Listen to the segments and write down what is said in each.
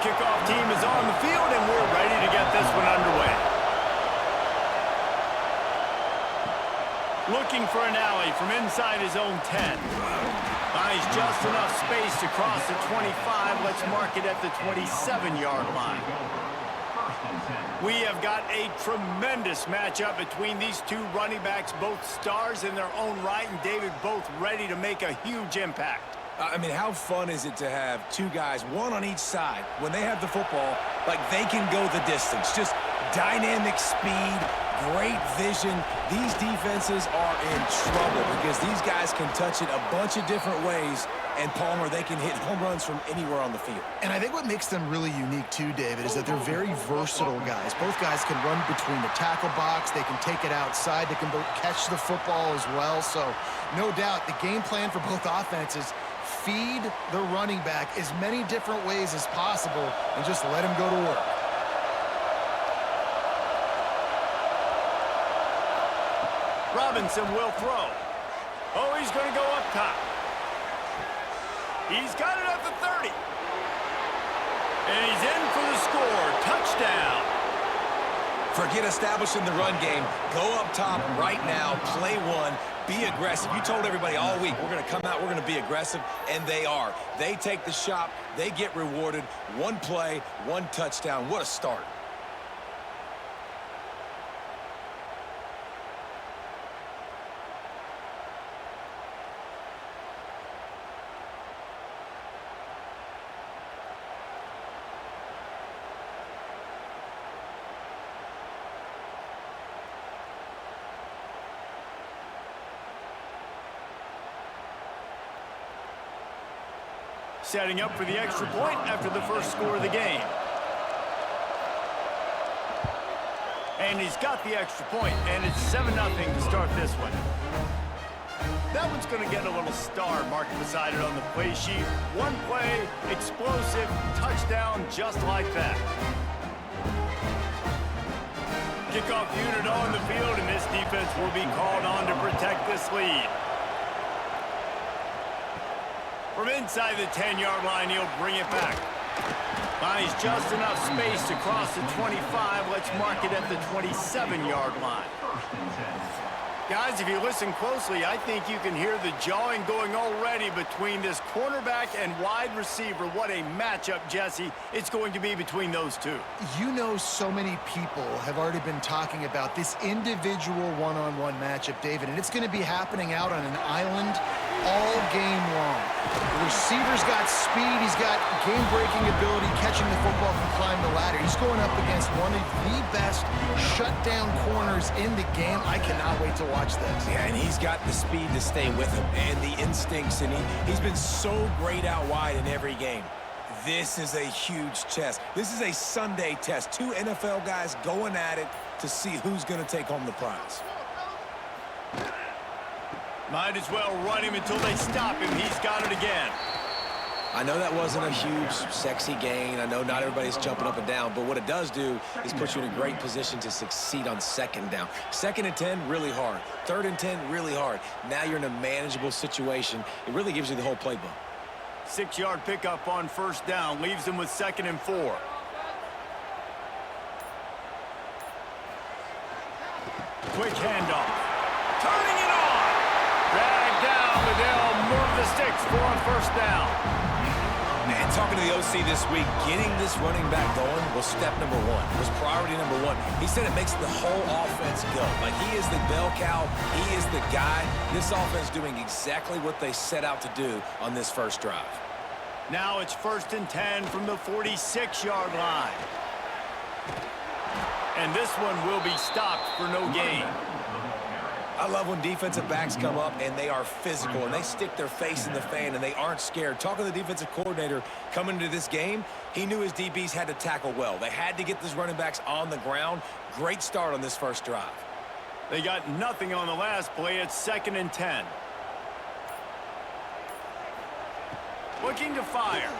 kickoff team is on the field, and we're ready to get this one underway. Looking for an alley from inside his own 10. Finds just enough space to cross the 25. Let's mark it at the 27-yard line. We have got a tremendous matchup between these two running backs, both stars in their own right, and David, both ready to make a huge impact. I mean, how fun is it to have two guys, one on each side, when they have the football, like they can go the distance. Just dynamic speed, great vision. These defenses are in trouble because these guys can touch it a bunch of different ways, and Palmer, they can hit home runs from anywhere on the field. And I think what makes them really unique too, David, is that they're very versatile guys. Both guys can run between the tackle box. They can take it outside. They can both catch the football as well. So no doubt the game plan for both offenses, feed the running back as many different ways as possible and just let him go to work. Robinson will throw. Oh, he's going to go up top. He's got it at the 30. And he's in for the score. Touchdown. Forget establishing the run game. Go up top right now. Play one. Be aggressive. You told everybody all week, we're going to come out, we're going to be aggressive, and they are. They take the shot. They get rewarded. One play, one touchdown. What a start. Setting up for the extra point after the first score of the game. And he's got the extra point, and it's 7-0 to start this one. That one's going to get a little star marked beside it on the play sheet. One play, explosive, touchdown, just like that. Kickoff unit on the field, and this defense will be called on to protect this lead. From inside the 10-yard line, he'll bring it back. Finds just enough space to cross the 25. Let's mark it at the 27-yard line. Guys, if you listen closely, I think you can hear the jawing going already between this cornerback and wide receiver. What a matchup, Jesse, it's going to be between those two. You know, so many people have already been talking about this individual one-on-one matchup, David, and it's going to be happening out on an island all game long. The receiver's got speed. He's got game-breaking ability, catching the football from climb the ladder. He's going up against one of the best shutdown corners in the game. I cannot wait to watch this. Yeah, and he's got the speed to stay with him and the instincts, and he's been so great out wide in every game. This is a huge test. This is a Sunday test. Two NFL guys going at it to see who's going to take home the prize. Might as well run him until they stop him. He's got it again. I know that wasn't a huge, sexy gain. I know not everybody's jumping up and down, but what it does do is put you in a great position to succeed on second down. 2nd and 10, really hard. 3rd and 10, really hard. Now you're in a manageable situation. It really gives you the whole playbook. 6-yard pickup on first down. Leaves them with 2nd and 4. Quick handoff. Turning it on. Dragged down, but they'll move the sticks for a first down. Man, talking to the OC this week, getting this running back going was step number one, was priority number one. He said it makes the whole offense go. Like, he is the bell cow. He is the guy. This offense doing exactly what they set out to do on this first drive. Now it's 1st and 10 from the 46-yard line. And this one will be stopped for no gain. I love when defensive backs come up and they are physical and they stick their face in the fan and they aren't scared. Talking to the defensive coordinator coming into this game, he knew his DBs had to tackle well. They had to get these running backs on the ground. Great start on this first drive. They got nothing on the last play. It's 2nd and 10. Looking to fire.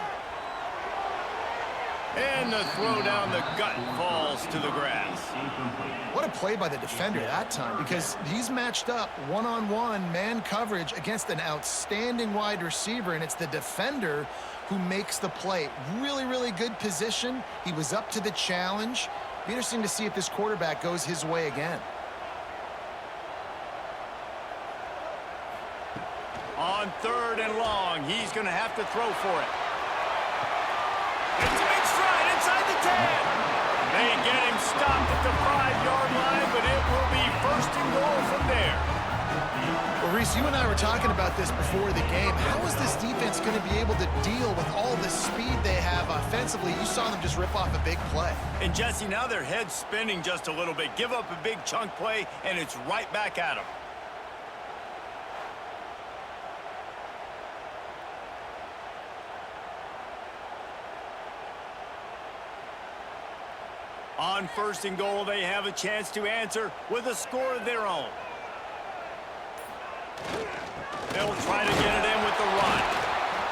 And the throw down the gut falls to the grass. What a play by the defender that time, because he's matched up one-on-one man coverage against an outstanding wide receiver, and it's the defender who makes the play. Really, really good position. He was up to the challenge. Be interesting to see if this quarterback goes his way again. On 3rd and long, he's going to have to throw for it. It's a big stride inside the 10. They get him stopped at the 5-yard line, but it will be 1st and goal from there. Well, Reese, you and I were talking about this before the game. How is this defense going to be able to deal with all the speed they have offensively? You saw them just rip off a big play. And, Jesse, now their head's spinning just a little bit. Give up a big chunk play, and it's right back at them. On 1st and goal, they have a chance to answer with a score of their own. They'll try to get it in with the run.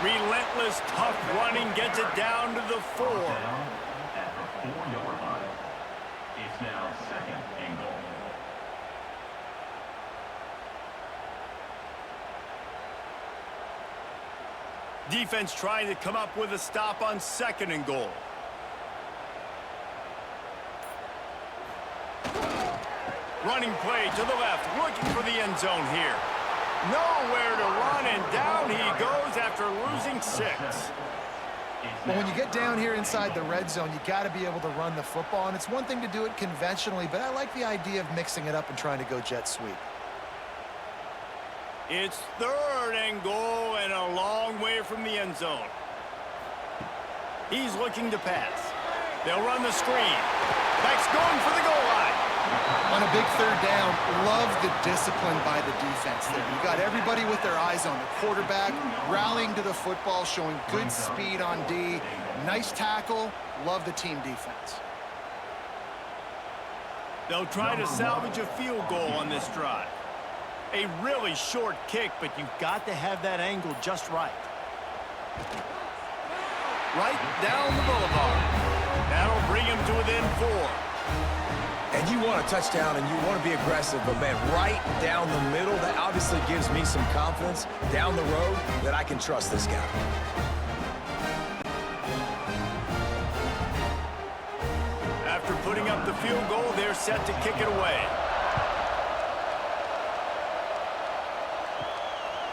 Relentless, tough running gets it down to the 4. At the 4-yard line. It's now 2nd and goal. Defense trying to come up with a stop on 2nd and goal. Running play to the left, looking for the end zone here. Nowhere to run, and down he goes after losing 6. Well, when you get down here inside the red zone, you got to be able to run the football, and it's one thing to do it conventionally, but I like the idea of mixing it up and trying to go jet sweep. It's 3rd and goal and a long way from the end zone. He's looking to pass. They'll run the screen. Back's going for the goal line. On a big 3rd down, love the discipline by the defense there. You got everybody with their eyes on the quarterback, rallying to the football, showing good speed on D. Nice tackle. Love the team defense. They'll try to salvage a field goal on this drive. A really short kick, but you've got to have that angle just right. Right down the boulevard. That'll bring him to within 4. And you want a touchdown and you want to be aggressive, but man, right down the middle, that obviously gives me some confidence down the road that I can trust this guy. After putting up the field goal, they're set to kick it away.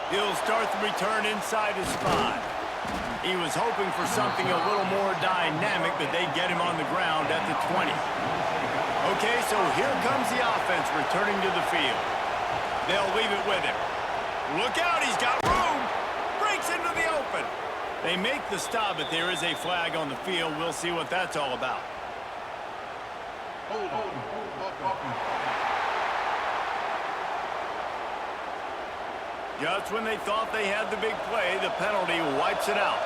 He'll start the return inside his 5. He was hoping for something a little more dynamic, but they get him on the ground at the 20. Okay, so here comes the offense returning to the field. They'll leave it with him. Look out, he's got room. Breaks into the open. They make the stop, but there is a flag on the field. We'll see what that's all about. Just when they thought they had the big play, the penalty wipes it out.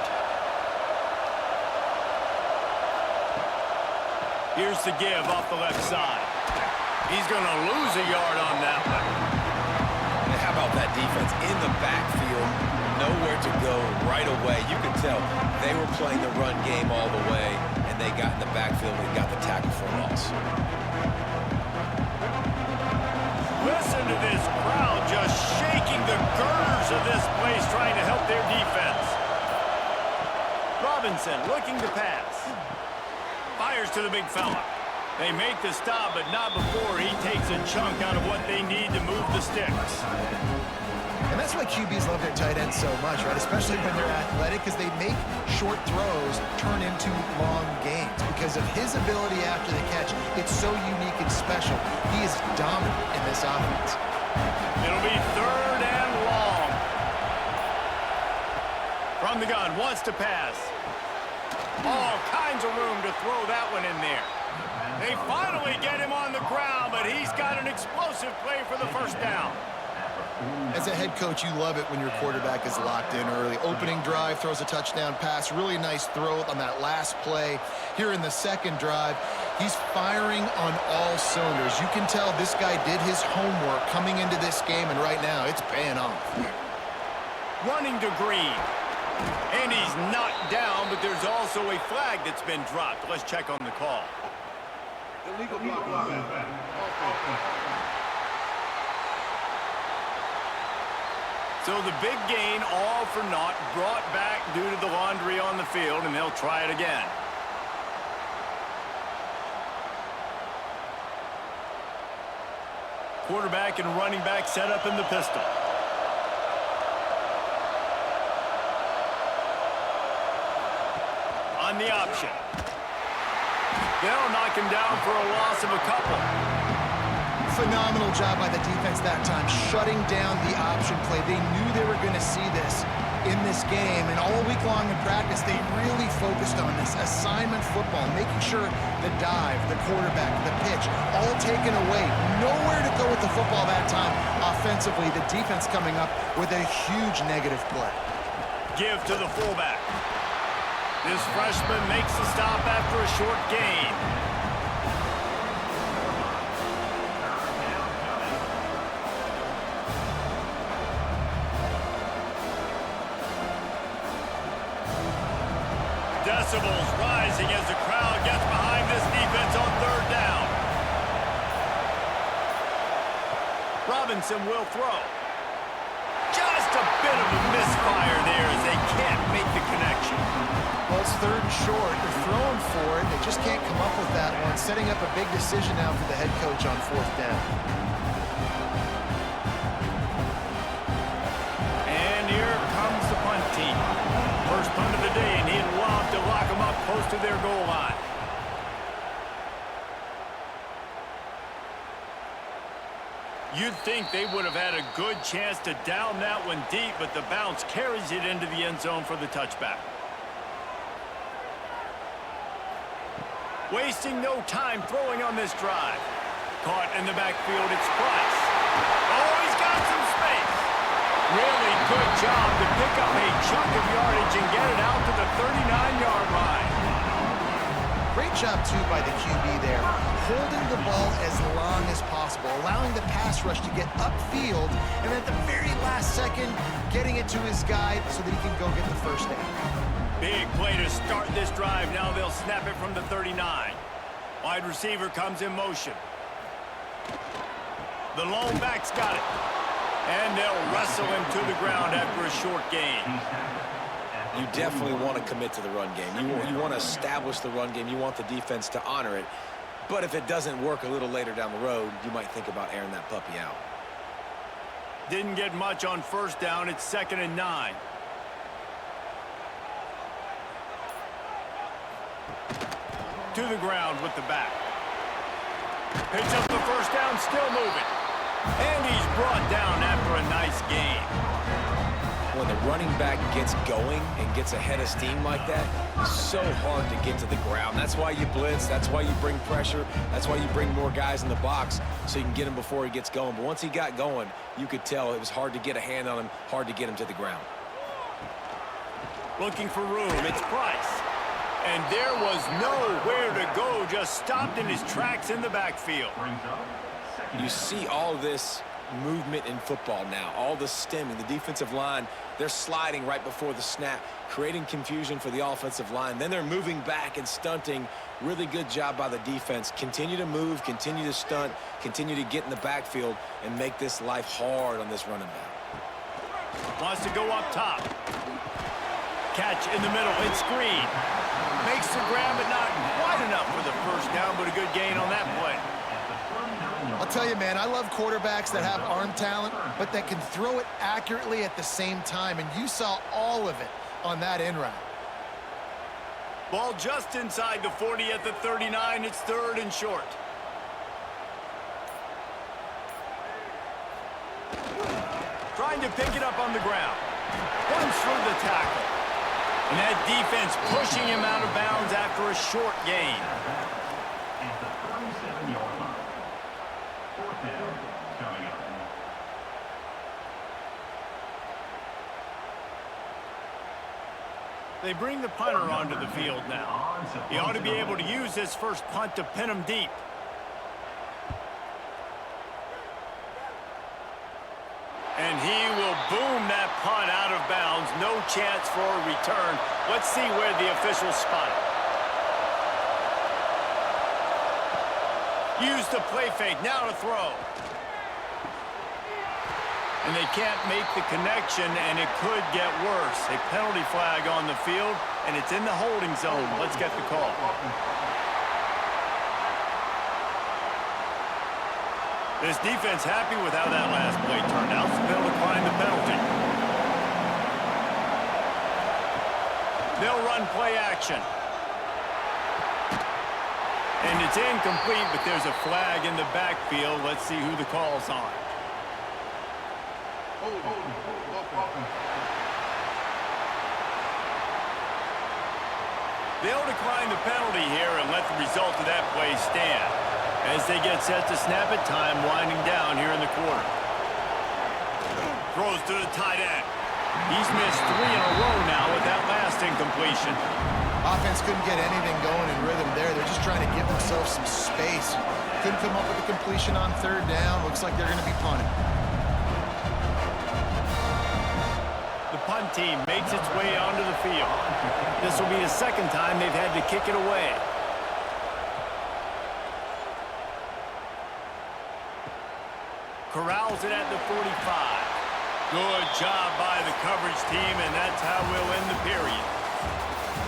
Here's the give off the left side. He's going to lose a yard on that one. And how about that defense in the backfield? Nowhere to go right away. You can tell they were playing the run game all the way, and they got in the backfield and got the tackle for a loss. Listen to this crowd just shaking the girders of this place trying to help their defense. Robinson looking to pass. Fires to the big fella. They make the stop, but not before he takes a chunk out of what they need to move the sticks. And that's why QBs love their tight ends so much, right? Especially when they're athletic, because they make short throws turn into long gains. Because of his ability after the catch, it's so unique and special. He is dominant in this offense. It'll be 3rd and long. From the gun, wants to pass. All kinds of room to throw that one in there. They finally get him on the ground, but he's got an explosive play for the 1st down. As a head coach, you love it when your quarterback is locked in early. Opening drive, throws a touchdown pass. Really nice throw on that last play. Here in the 2nd drive, he's firing on all cylinders. You can tell this guy did his homework coming into this game, and right now it's paying off. Running to Green. And he's knocked down down, but there's also a flag that's been dropped. Let's check on the call. Illegal block. So the big gain, all for naught, brought back due to the laundry on the field, and they'll try it again. Quarterback and running back set up in the pistol. On the option. They'll knock him down for a loss of a couple. Phenomenal job by the defense that time, shutting down the option play. They knew they were going to see this in this game, and all week long in practice, they really focused on this assignment football, making sure the dive, the quarterback, the pitch, all taken away. Nowhere to go with the football that time. Offensively, the defense coming up with a huge negative play. Give to the fullback. This freshman makes the stop after a short gain. Decibels rising as the crowd gets behind this defense on third down. Robinson will throw. Just a bit of a misfire there as they can't make the connection. Well, it's third and short. They're throwing for it. They just can't come up with that one. Setting up a big decision now for the head coach on fourth down. And here comes the punt team. First punt of the day, and he'd love to lock them up close to their goal line. You'd think they would have had a good chance to down that one deep, but the bounce carries it into the end zone for the touchback. Wasting no time throwing on this drive. Caught in the backfield, it's Price. Oh, he's got some space. Really good job to pick up a chunk of yardage and get it out to the 39-yard line. Great job, too, by the QB there. Holding the ball as long as possible, allowing the pass rush to get upfield, and at the very last second, getting it to his guy so that he can go get the first down. Big play to start this drive. Now they'll snap it from the 39. Wide receiver comes in motion. The lone back's got it. And they'll wrestle him to the ground after a short gain. You definitely want to commit to the run game. You want to establish the run game. You want the defense to honor it. But if it doesn't work a little later down the road, you might think about airing that puppy out. Didn't get much on first down. It's 2nd and 9. To the ground with the back. Picks up the first down, still moving. And he's brought down after a nice gain. When the running back gets going and gets ahead of steam like that, it's so hard to get to the ground. That's why you blitz. That's why you bring pressure. That's why you bring more guys in the box so you can get him before he gets going. But once he got going, you could tell it was hard to get a hand on him, hard to get him to the ground. Looking for room. It's Price. And there was nowhere to go. Just stopped in his tracks in the backfield. You see all this movement in football now, all the stemming, the defensive line, they're sliding right before the snap, creating confusion for the offensive line. Then they're moving back and stunting. Really good job by the defense. Continue to move, continue to stunt, continue to get in the backfield and make this life hard on this running back. Wants to go up top. Catch in the middle, it's screen. Makes the grab, but not quite enough for the first down, but a good gain on that play. I'll tell you, man, I love quarterbacks that have arm talent, but that can throw it accurately at the same time, and you saw all of it on that in route. Ball just inside the 40 at the 39. It's 3rd and short. Trying to pick it up on the ground. Runs through the tackle. And that defense pushing him out of bounds after a short gain. At the 37-yard line. 4th down coming up. They bring the punter onto the field now. He ought to be able to use his first punt to pin him deep. And he will boom that punt out of bounds. No chance for a return. Let's see where the officials spot it. Use the play fake. Now to throw. And they can't make the connection, and it could get worse. A penalty flag on the field, and it's in the holding zone. Let's get the call. This defense happy with how that last play turned out, so they'll decline the penalty. They'll run play action. And it's incomplete, but there's a flag in the backfield. Let's see who the call's on. They'll decline the penalty here and let the result of that play stand. As they get set to snap it, time winding down here in the quarter. Throws to the tight end. He's missed 3 in a row now with that last incompletion. Offense couldn't get anything going in rhythm there. They're just trying to give themselves some space. Couldn't come up with a completion on third down. Looks like they're going to be punting. The punt team makes its way onto the field. This will be the second time they've had to kick it away. Corrals it at the 45. Good job by the coverage team, and that's how we'll end the period.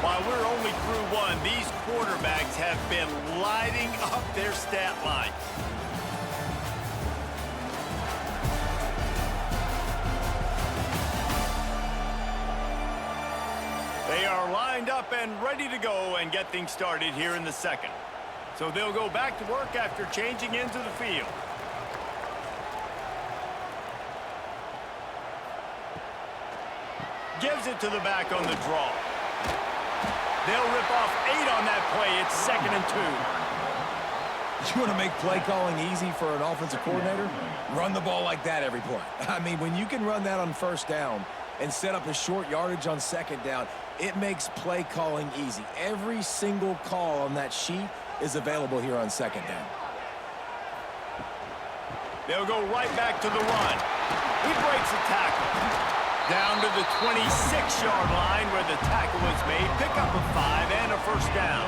While we're only through one, these quarterbacks have been lighting up their stat line. They are lined up and ready to go and get things started here in the second. So they'll go back to work after changing into the field. Gives it to the back on the draw. They'll rip off 8 on that play. It's 2nd and 2. You want to make play calling easy for an offensive coordinator? Run the ball like that every play. I mean, when you can run that on first down and set up a short yardage on second down, it makes play calling easy. Every single call on that sheet is available here on second down. They'll go right back to the run. He breaks a tackle. Down to the 26-yard line where the tackle is made. Pick up a 5 and a first down.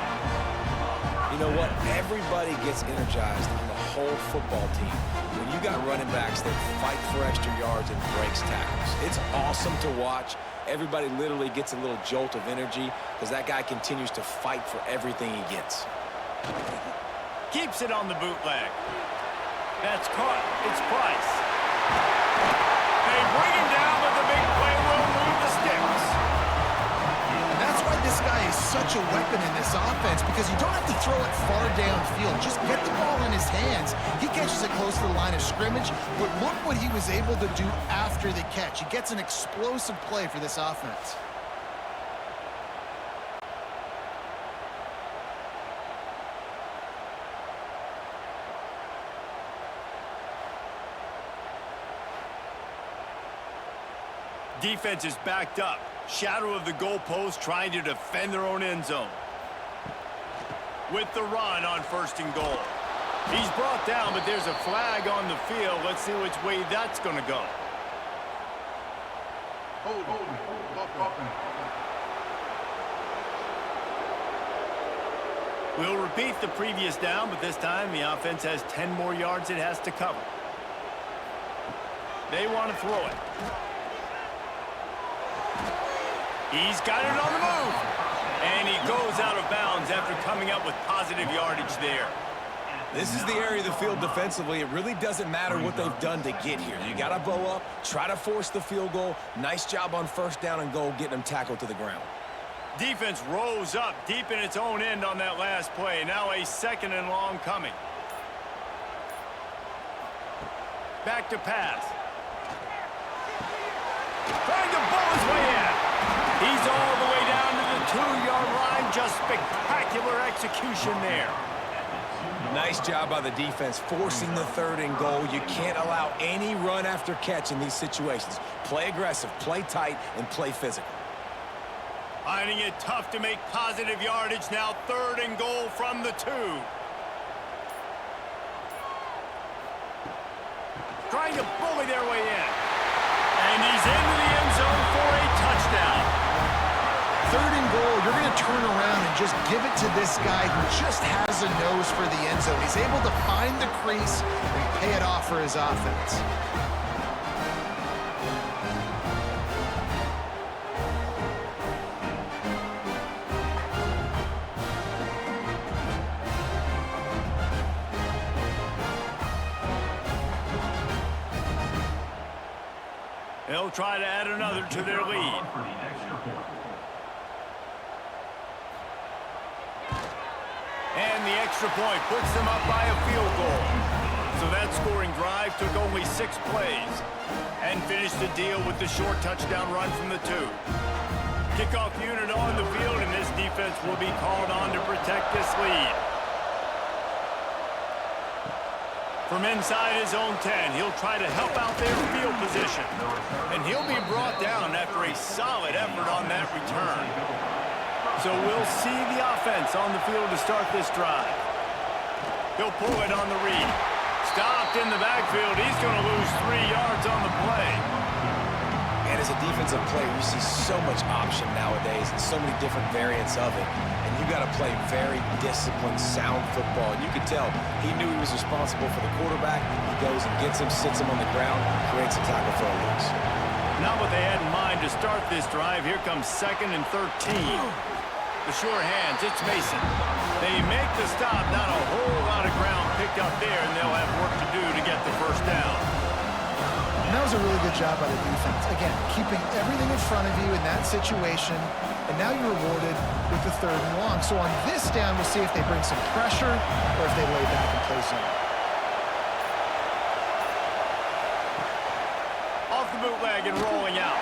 You know what? Everybody gets energized on the whole football team. When you got running backs that fight for extra yards and breaks tackles, it's awesome to watch. Everybody literally gets a little jolt of energy because that guy continues to fight for everything he gets. Keeps it on the bootleg. That's caught. It's Price. They bring him down, but the big play will move the sticks. And that's why this guy is such a weapon in this offense, because you don't have to throw it far downfield. Just get the ball in his hands. He catches it close to the line of scrimmage, but look what he was able to do after the catch. He gets an explosive play for this offense. Defense is backed up. Shadow of the goalpost trying to defend their own end zone. With the run on 1st and goal. He's brought down, but there's a flag on the field. Let's see which way that's going to go. We'll repeat the previous down, but this time the offense has 10 more yards it has to cover. They want to throw it. He's got it on the move. And he goes out of bounds after coming up with positive yardage there. This is the area of the field defensively. It really doesn't matter what they've done to get here. You got to bow up, try to force the field goal. Nice job on 1st down and goal, getting them tackled to the ground. Defense rose up deep in its own end on that last play. Now a 2nd and long coming. Back to pass. Trying to bowl his way in. He's all the way down to the 2-yard line. Just spectacular execution there. Nice job by the defense forcing the 3rd and goal. You can't allow any run after catch in these situations. Play aggressive, play tight, and play physical. Finding it tough to make positive yardage. Now 3rd and goal from the 2. Trying to bully their way in. And he's into the end zone. down. 3rd and goal, you're going to turn around and just give it to this guy who just has a nose for the end zone. He's able to find the crease and pay it off for his offense. They'll try to add another to their lead. And the extra point puts them up by a field goal. So that scoring drive took only 6 plays and finished the deal with the short touchdown run from the 2. Kickoff unit on the field, and this defense will be called on to protect this lead. From inside his own 10, he'll try to help out their field position. And he'll be brought down after a solid effort on that return. So we'll see the offense on the field to start this drive. He'll pull it on the read. Stopped in the backfield. He's going to lose 3 yards on the play. And as a defensive player, you see so much option nowadays and so many different variants of it. And you got to play very disciplined, sound football. And you could tell he knew he was responsible for the quarterback. He goes and gets him, sits him on the ground, creates a tackle for a loss. Not what they had in mind to start this drive. Here comes 2nd and 13. The sure hands, it's Mason. They make the stop, not a whole lot of ground picked up there, and they'll have work to do to get the first down. And that was a really good job by the defense. Again, keeping everything in front of you in that situation, and now you're rewarded with the 3rd and long. So on this down, we'll see if they bring some pressure or if they lay back and play zone. Off the bootleg and rolling out.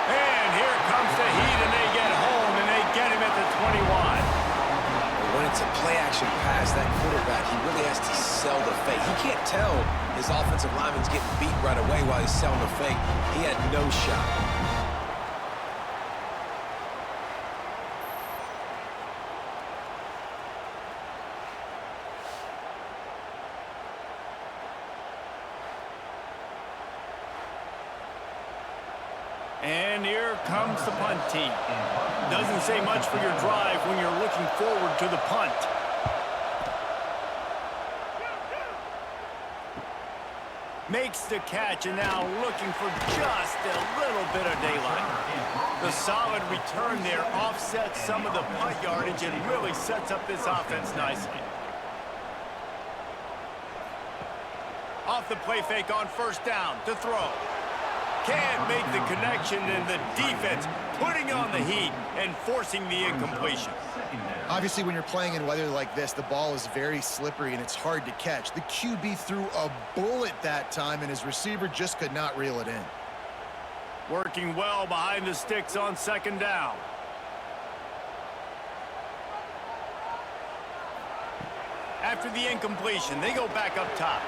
And here comes the heat, and they get home, and they get him at the 21. When it's a play-action pass, that quarterback, he really has to sell the fake. He can't tell his offensive lineman's getting beat right away while he's selling the fake. He had no shot. And here comes the punt team. Doesn't say much for your drive when you're looking forward to the punt. Makes the catch, and now looking for just a little bit of daylight. The solid return there offsets some of the punt yardage and really sets up this offense nicely. Off the play fake on 1st down to throw. Can't make the connection, and the defense putting on the heat and forcing the incompletion. Obviously, when you're playing in weather like this, the ball is very slippery and it's hard to catch. The QB threw a bullet that time, and his receiver just could not reel it in. Working well behind the sticks on 2nd down. After the incompletion, they go back up top.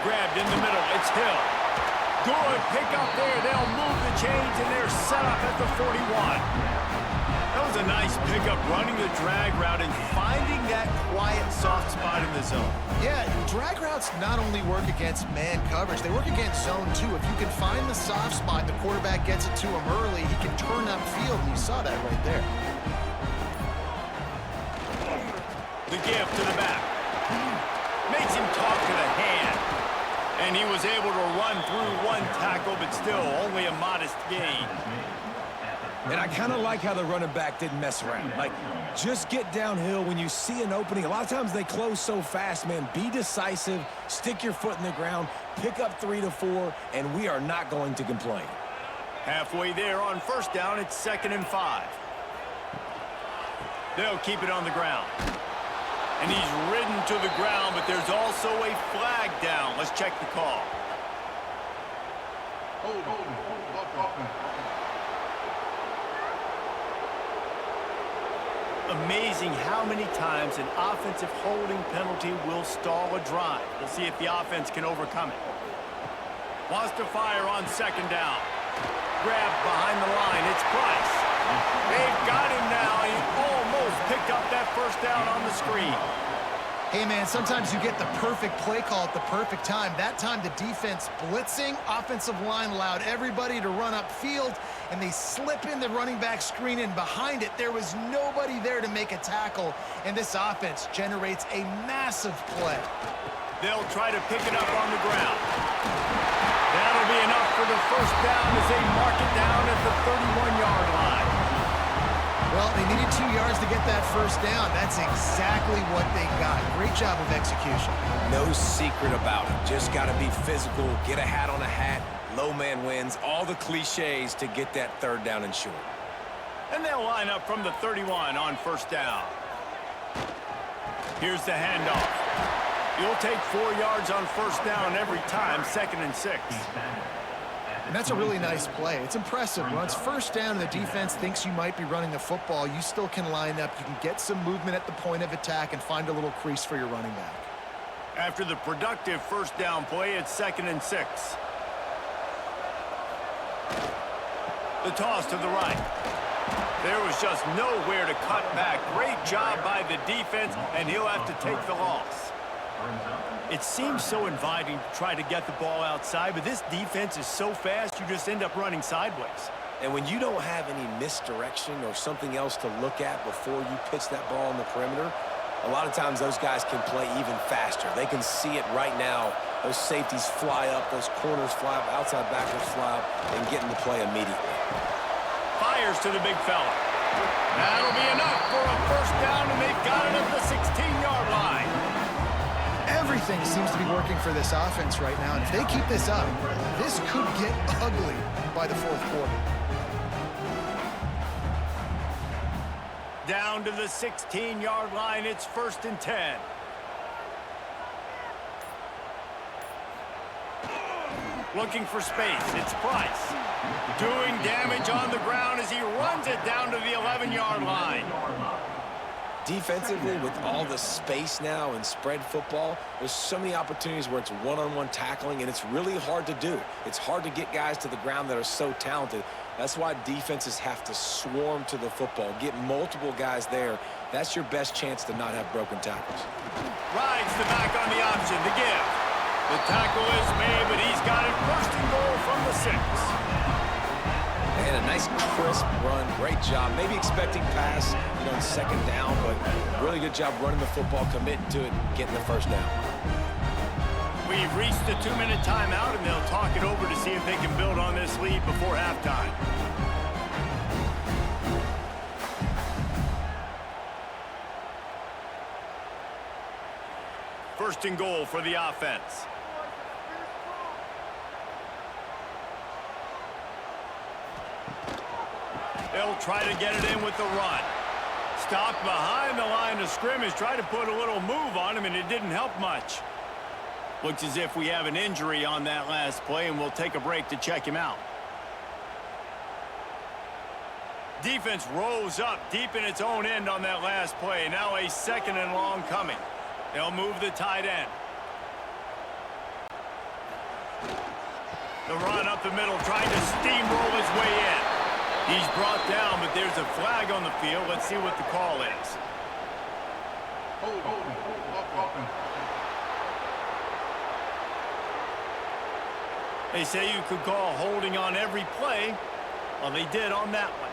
Grabbed in the middle, it's Hill. Good pick up there. They'll move the chains, and they're set up at the 41. That was a nice pickup, running the drag route and finding that quiet, soft spot in the zone. Yeah, drag routes not only work against man coverage, they work against zone too. If you can find the soft spot, the quarterback gets it to him early, he can turn upfield, and you saw that right there. The give to the back. Makes him talk to the hand. And he was able to run through 1 tackle, but still only a modest gain. And I kind of like how the running back didn't mess around. Like, just get downhill when you see an opening. A lot of times they close so fast, man. Be decisive, stick your foot in the ground, pick up 3 to 4, and we are not going to complain. Halfway there on 1st down, it's 2nd and 5. They'll keep it on the ground. And he's ridden to the ground, but there's also a flag down. Let's check the call. Amazing how many times an offensive holding penalty will stall a drive. We'll see if the offense can overcome it. Wants to fire on 2nd down. Grabbed behind the line. It's Price. They've got him now. He almost picked up that 1st down on the screen. Hey, man, sometimes you get the perfect play call at the perfect time. That time, the defense blitzing, offensive line allowed everybody to run upfield, and they slip in the running back screen, and behind it, there was nobody there to make a tackle, and this offense generates a massive play. They'll try to pick it up on the ground. That'll be enough for the first down as they mark it down at the 31-yard line. Well, they needed 2 yards to get that first down. That's exactly what they got. Great job of execution. No secret about it. Just got to be physical, get a hat on a hat, low man wins, all the cliches to get that third down and short. And they'll line up from the 31 on first down. Here's the handoff. You'll take 4 yards on first down every time, 2nd and 6. And that's a really nice play. It's impressive. When it's first down and the defense thinks you might be running the football, you still can line up. You can get some movement at the point of attack and find a little crease for your running back. After the productive first down play, it's 2nd and 6. The toss to the right. There was just nowhere to cut back. Great job by the defense, and he'll have to take the loss. It seems so inviting to try to get the ball outside, but this defense is so fast, you just end up running sideways. And when you don't have any misdirection or something else to look at before you pitch that ball on the perimeter, a lot of times those guys can play even faster. They can see it right now. Those safeties fly up, those corners fly up, outside backers fly up, and get in the play immediately. Fires to the big fella. That'll be enough for a first down, and they've got it at the 16-yard line. Everything seems to be working for this offense right now, and if they keep this up, this could get ugly by the fourth quarter. Down to the 16-yard line, it's 1st and 10. Looking for space, it's Price. Doing damage on the ground as he runs it down to the 11-yard line. Defensively, with all the space now and spread football, there's so many opportunities where it's one-on-one tackling, and it's really hard to do. It's hard to get guys to the ground that are so talented. That's why defenses have to swarm to the football, get multiple guys there. That's your best chance to not have broken tackles. Rides the back on the option, the give. The tackle is made, but he's got it 1st and goal from the 6. And a nice crisp run, great job. Maybe expecting pass, on 2nd down, but really good job running the football, committing to it, getting the first down. We've reached the 2-minute timeout, and they'll talk it over to see if they can build on this lead before halftime. First and goal for the offense. They'll try to get it in with the run. Stopped behind the line of scrimmage, tried to put a little move on him, and it didn't help much. Looks as if we have an injury on that last play, and we'll take a break to check him out. Defense rose up deep in its own end on that last play. Now a 2nd and long coming. They'll move the tight end. The run up the middle, trying to steamroll his way in. He's brought down, but there's a flag on the field. Let's see what the call is. They say you could call holding on every play. Well, they did on that one.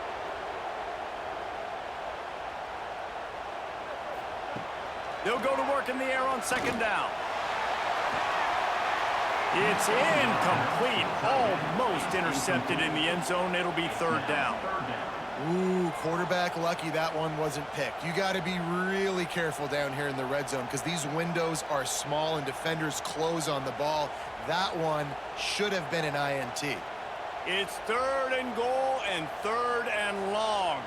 They'll go to work in the air on 2nd down. It's incomplete, almost intercepted in the end zone. It'll be 3rd down. Ooh, quarterback lucky that one wasn't picked. You got to be really careful down here in the red zone because these windows are small and defenders close on the ball. That one should have been an INT. It's 3rd and goal and 3rd and long.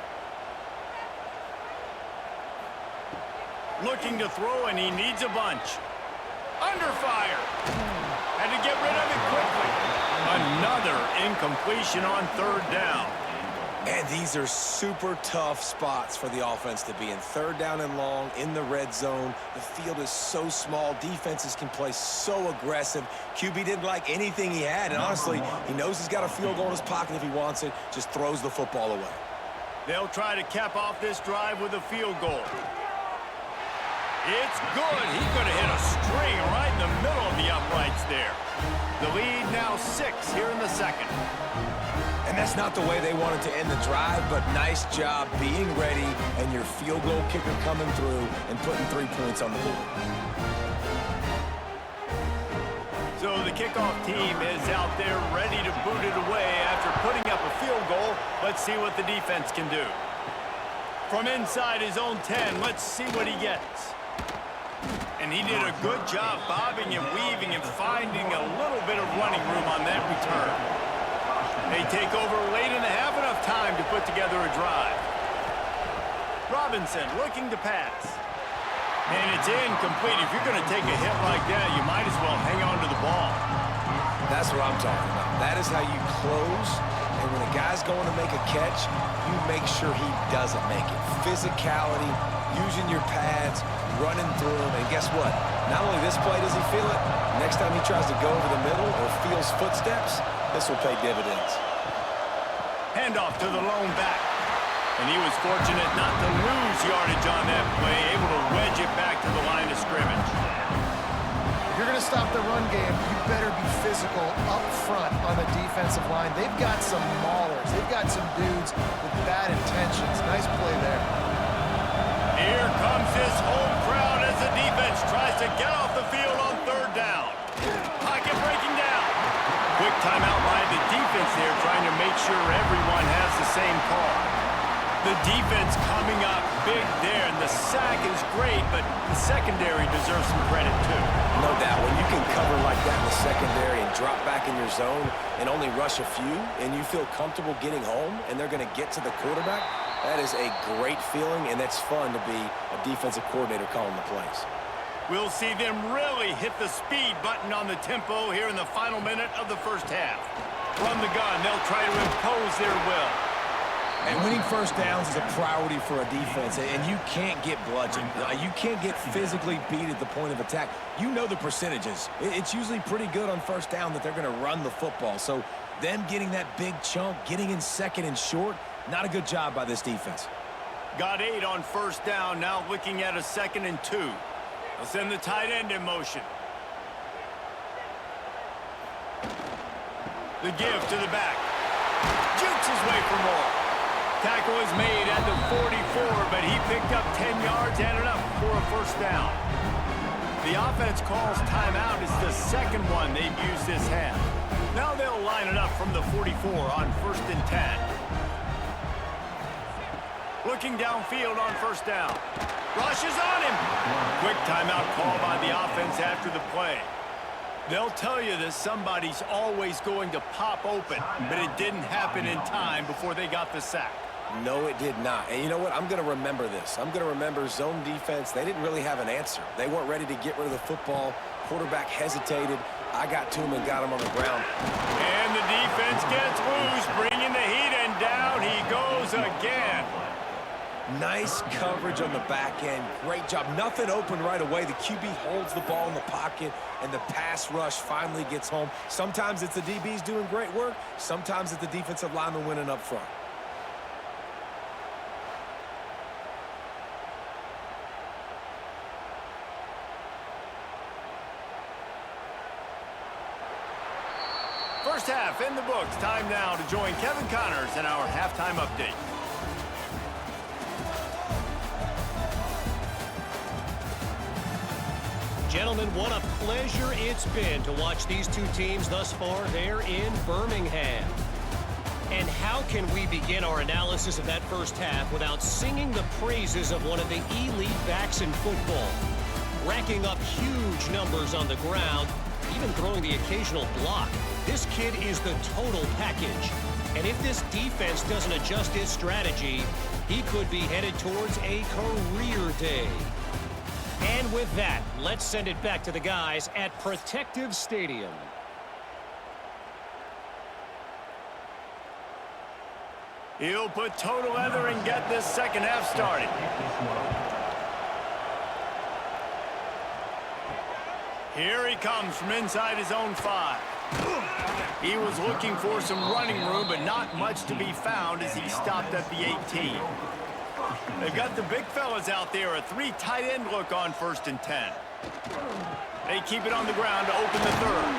Looking to throw, and he needs a bunch. Under fire. Had to get rid of it quickly. Another incompletion on 3rd down. And these are super tough spots for the offense to be in. 3rd down and long in the red zone. The field is so small. Defenses can play so aggressive. QB didn't like anything he had, and honestly, he knows he's got a field goal in his pocket if he wants it. Just throws the football away. They'll try to cap off this drive with a field goal. It's good. He's going to hit a string right in the middle of the uprights there. The lead now 6 here in the second. And that's not the way they wanted to end the drive, but nice job being ready and your field goal kicker coming through and putting 3 points on the board. So the kickoff team is out there ready to boot it away after putting up a field goal. Let's see what the defense can do. From inside his own 10, let's see what he gets. And he did a good job bobbing and weaving and finding a little bit of running room on that return. They take over late in the half, enough time to put together a drive. Robinson looking to pass. And it's incomplete. If you're going to take a hit like that, you might as well hang on to the ball. That's what I'm talking about. That is how you close. And when a guy's going to make a catch, you make sure he doesn't make it. Physicality, using your pads, running through him. And guess what? Not only this play does he feel it, next time he tries to go over the middle or feels footsteps, this will pay dividends. Handoff to the lone back. And he was fortunate not to lose yardage on that play, able to wedge it back to the line of scrimmage. If you're going to stop the run game, you better be physical up front on the defensive line. They've got some maulers. They've got some dudes with bad intentions. Nice play there. Here comes this whole crowd as the defense tries to get off the field on third down. Pocket breaking down. Quick timeout by the defense there, trying to make sure everyone has the same call. The defense coming up big there, and the sack is great, but the secondary deserves some credit too. No doubt. When you can cover like that in the secondary and drop back in your zone and only rush a few, and you feel comfortable getting home, and they're going to get to the quarterback, that is a great feeling, and it's fun to be a defensive coordinator calling the plays. We'll see them really hit the speed button on the tempo here in the final minute of the first half. From the gun, they'll try to impose their will. And winning first downs is a priority for a defense, and you can't get bludgeoned. You can't get physically beat at the point of attack. You know the percentages. It's usually pretty good on first down that they're going to run the football. So them getting that big chunk, getting in second and short, not a good job by this defense. Got 8 on first down, now looking at a 2nd and 2. They'll send the tight end in motion. The give to the back. Jukes his way for more. Tackle is made at the 44, but he picked up 10 yards and enough for a first down. The offense calls timeout. It's the second one they've used this half. Now they'll line it up from the 44 on 1st and 10. Looking downfield on first down. Rush is on him. Quick timeout call by the offense after the play. They'll tell you that somebody's always going to pop open, but it didn't happen in time before they got the sack. No, it did not. And you know what? I'm going to remember this. I'm going to remember zone defense. They didn't really have an answer. They weren't ready to get rid of the football. Quarterback hesitated. I got to him and got him on the ground. And the defense gets loose, bringing the heat, and down he goes again. Nice coverage on the back end. Great job. Nothing open right away. The QB holds the ball in the pocket, and the pass rush finally gets home. Sometimes it's the DBs doing great work. Sometimes it's the defensive lineman winning up front. First half in the books. Time now to join Kevin Connors in our halftime update. Gentlemen, what a pleasure it's been to watch these two teams thus far there in Birmingham. And how can we begin our analysis of that first half without singing the praises of one of the elite backs in football? Racking up huge numbers on the ground, even throwing the occasional block. This kid is the total package. And if this defense doesn't adjust its strategy, he could be headed towards a career day. And with that, let's send it back to the guys at Protective Stadium. He'll put total leather and get this second half started. Here he comes from inside his own 5. He was looking for some running room, but not much to be found as he stopped at the 18. They've got the big fellas out there. A 3 tight end look on 1st and 10. They keep it on the ground to open the 3rd.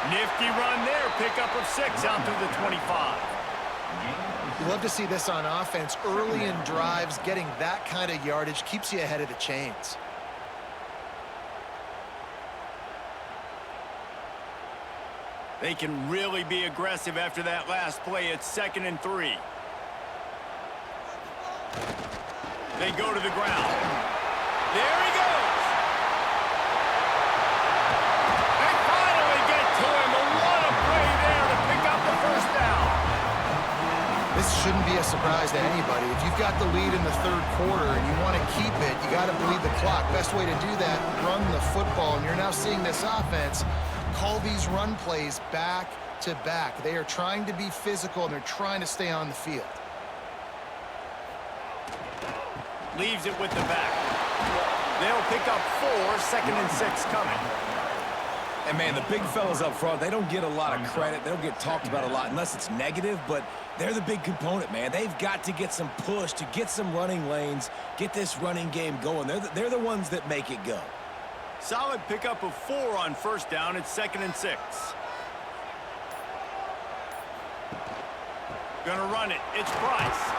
Nifty run there. Pickup of 6 out through the 25. You love to see this on offense. Early in drives, getting that kind of yardage keeps you ahead of the chains. They can really be aggressive after that last play. It's 2nd and 3. They go to the ground. There he goes. They finally get to him. But what a play there to pick up the 1st down. This shouldn't be a surprise to anybody. If you've got the lead in the 3rd quarter and you want to keep it, you got to bleed the clock. Best way to do that, run the football. And you're now seeing this offense call these run plays back to back. They are trying to be physical, and they're trying to stay on the field. Leaves it with the back. They'll pick up 4, 2nd and 6 coming. And, man, the big fellas up front, they don't get a lot of credit. They don't get talked about a lot unless it's negative, but they're the big component, man. They've got to get some push, to get some running lanes, get this running game going. They're the ones that make it go. Solid pickup of 4 on 1st down. It's 2nd and 6. Gonna run it. It's Price.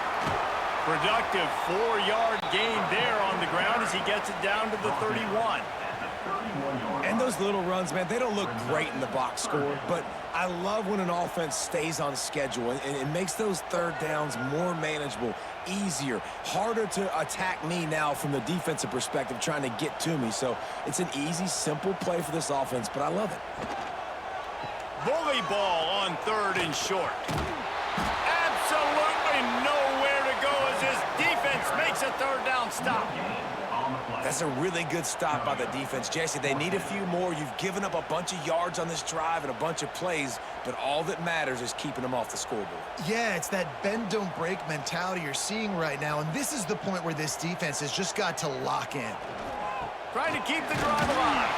Productive 4-yard gain there on the ground as he gets it down to the 31. And those little runs, man, they don't look great in the box score, but I love when an offense stays on schedule and it makes those 3rd downs more manageable, easier, harder to attack me now from the defensive perspective trying to get to me. So it's an easy, simple play for this offense, but I love it. Bully ball on 3rd and short. Absolutely nowhere to go as his defense makes a 3rd down stop. That's a really good stop by the defense. Jesse, they need a few more. You've given up a bunch of yards on this drive and a bunch of plays, but all that matters is keeping them off the scoreboard. Yeah, it's that bend, don't break mentality you're seeing right now, and this is the point where this defense has just got to lock in. Trying to keep the drive alive.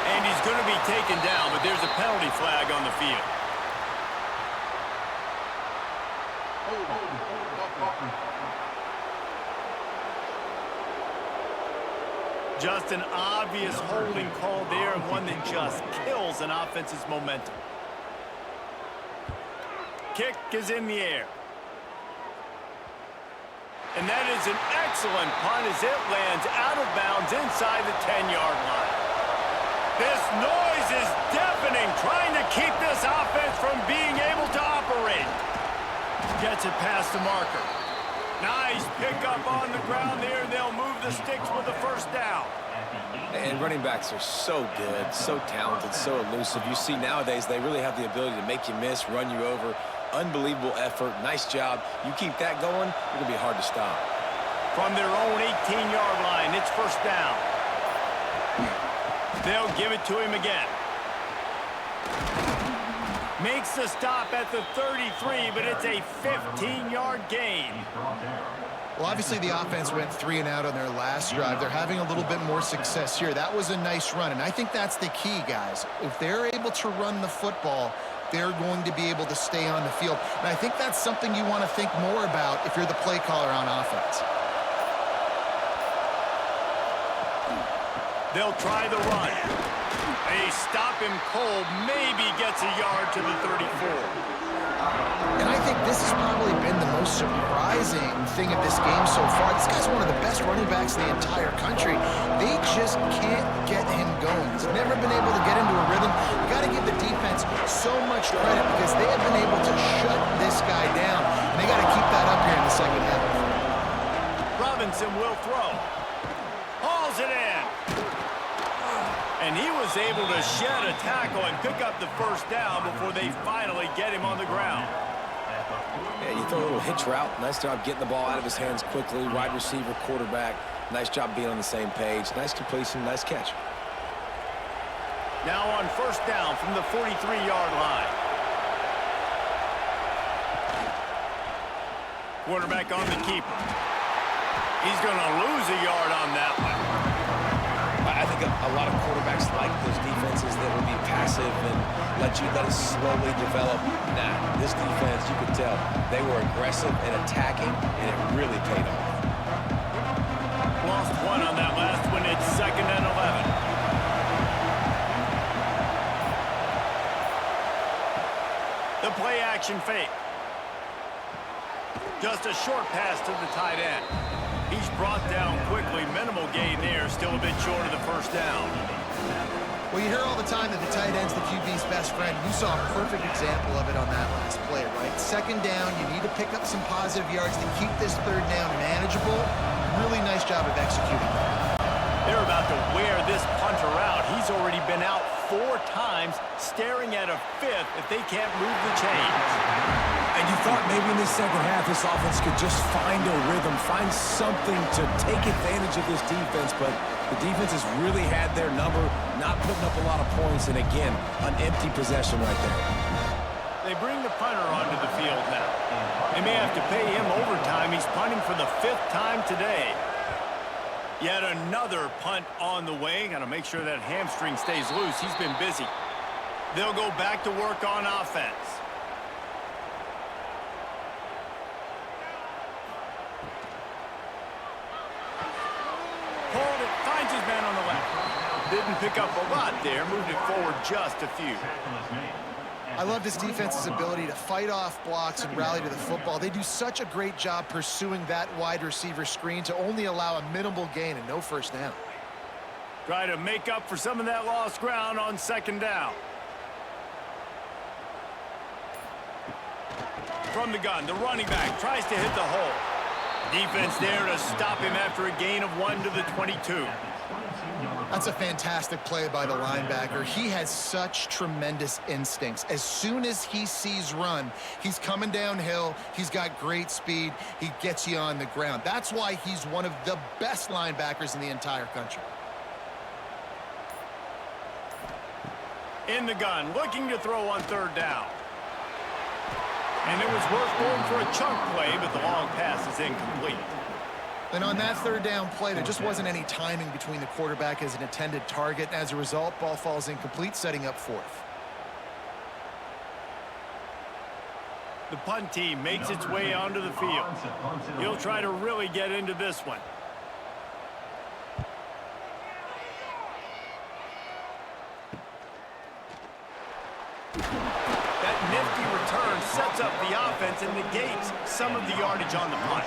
And he's going to be taken down, but there's a penalty flag on the field. Just an obvious holding call there, and one that just kills an offense's momentum. Kick is in the air. And that is an excellent punt as it lands out of bounds inside the 10-yard line. This noise is deafening, trying to keep this offense from being able to operate. Gets it past the marker. Nice pickup on the ground there, and they'll move the sticks with the 1st down. And running backs are so good, so talented, so elusive. You see nowadays they really have the ability to make you miss, run you over. Unbelievable effort. Nice job. You keep that going, it's going to be hard to stop. From their own 18-yard line, it's 1st down. They'll give it to him again. Makes the stop at the 33, but it's a 15-yard gain. Well, obviously the offense went 3 and out on their last drive. They're having a little bit more success here. That was a nice run, and I think that's the key, guys. If they're able to run the football, they're going to be able to stay on the field. And I think that's something you want to think more about if you're the play caller on offense. They'll try the run. They stop him cold, maybe gets a yard to the 34. And I think this has probably been the most surprising thing of this game so far. This guy's one of the best running backs in the entire country. They just can't get him going. He's never been able to get into a rhythm. You got to give the defense so much credit because they have been able to shut this guy down. And they got to keep that up here in the 2nd half. Robinson will throw. Hauls it in. And he was able to shed a tackle and pick up the 1st down before they finally get him on the ground. Yeah, you throw a little hitch route. Nice job getting the ball out of his hands quickly. Wide receiver, quarterback. Nice job being on the same page. Nice completion, nice catch. Now on 1st down from the 43-yard line. Quarterback on the keeper. He's going to lose a yard on that one. I think a lot of quarterbacks like those defenses that will be passive and let it slowly develop. Nah, this defense, you could tell, they were aggressive and attacking, and it really paid off. Play-action fake. Just a short pass to the tight end. He's brought down quickly. Minimal gain there. Still a bit short of the first down. Well, you hear all the time that the tight end's the QB's best friend. You saw a perfect example of it on that last play, right? Second down, you need to pick up some positive yards to keep this third down manageable. Really nice job of executing that. They're about to wear this punter out. He's already been out 4 times, staring at a 5th if they can't move the chains. And you thought maybe in this second half this offense could just find a rhythm, find something to take advantage of this defense, but the defense has really had their number, not putting up a lot of points, and again, an empty possession right there. They bring the punter onto the field now. They may have to pay him overtime. He's punting for the 5th time today. Yet another punt on the way. Got to make sure that hamstring stays loose. He's been busy. They'll go back to work on offense. Hold it. Finds his man on the left. Didn't pick up a lot there. Moved it forward just a few. I love this defense's ability to fight off blocks and rally to the football. They do such a great job pursuing that wide receiver screen to only allow a minimal gain and no first down. Try to make up for some of that lost ground on second down. From the gun, the running back tries to hit the hole. Defense there to stop him after a gain of 1 to the 22. That's a fantastic play by the linebacker. He has such tremendous instincts. As soon as he sees run, he's coming downhill. He's got great speed. He gets you on the ground. That's why he's one of the best linebackers in the entire country. In the gun, looking to throw on third down. And it was worth going for a chunk play, but the long pass is incomplete. And on that third down play, there just wasn't any timing between the quarterback as an intended target. As a result, ball falls incomplete, setting up 4th. The punt team makes its way onto the field. He'll try to really get into this one. That nifty return sets up the offense and negates some of the yardage on the punt.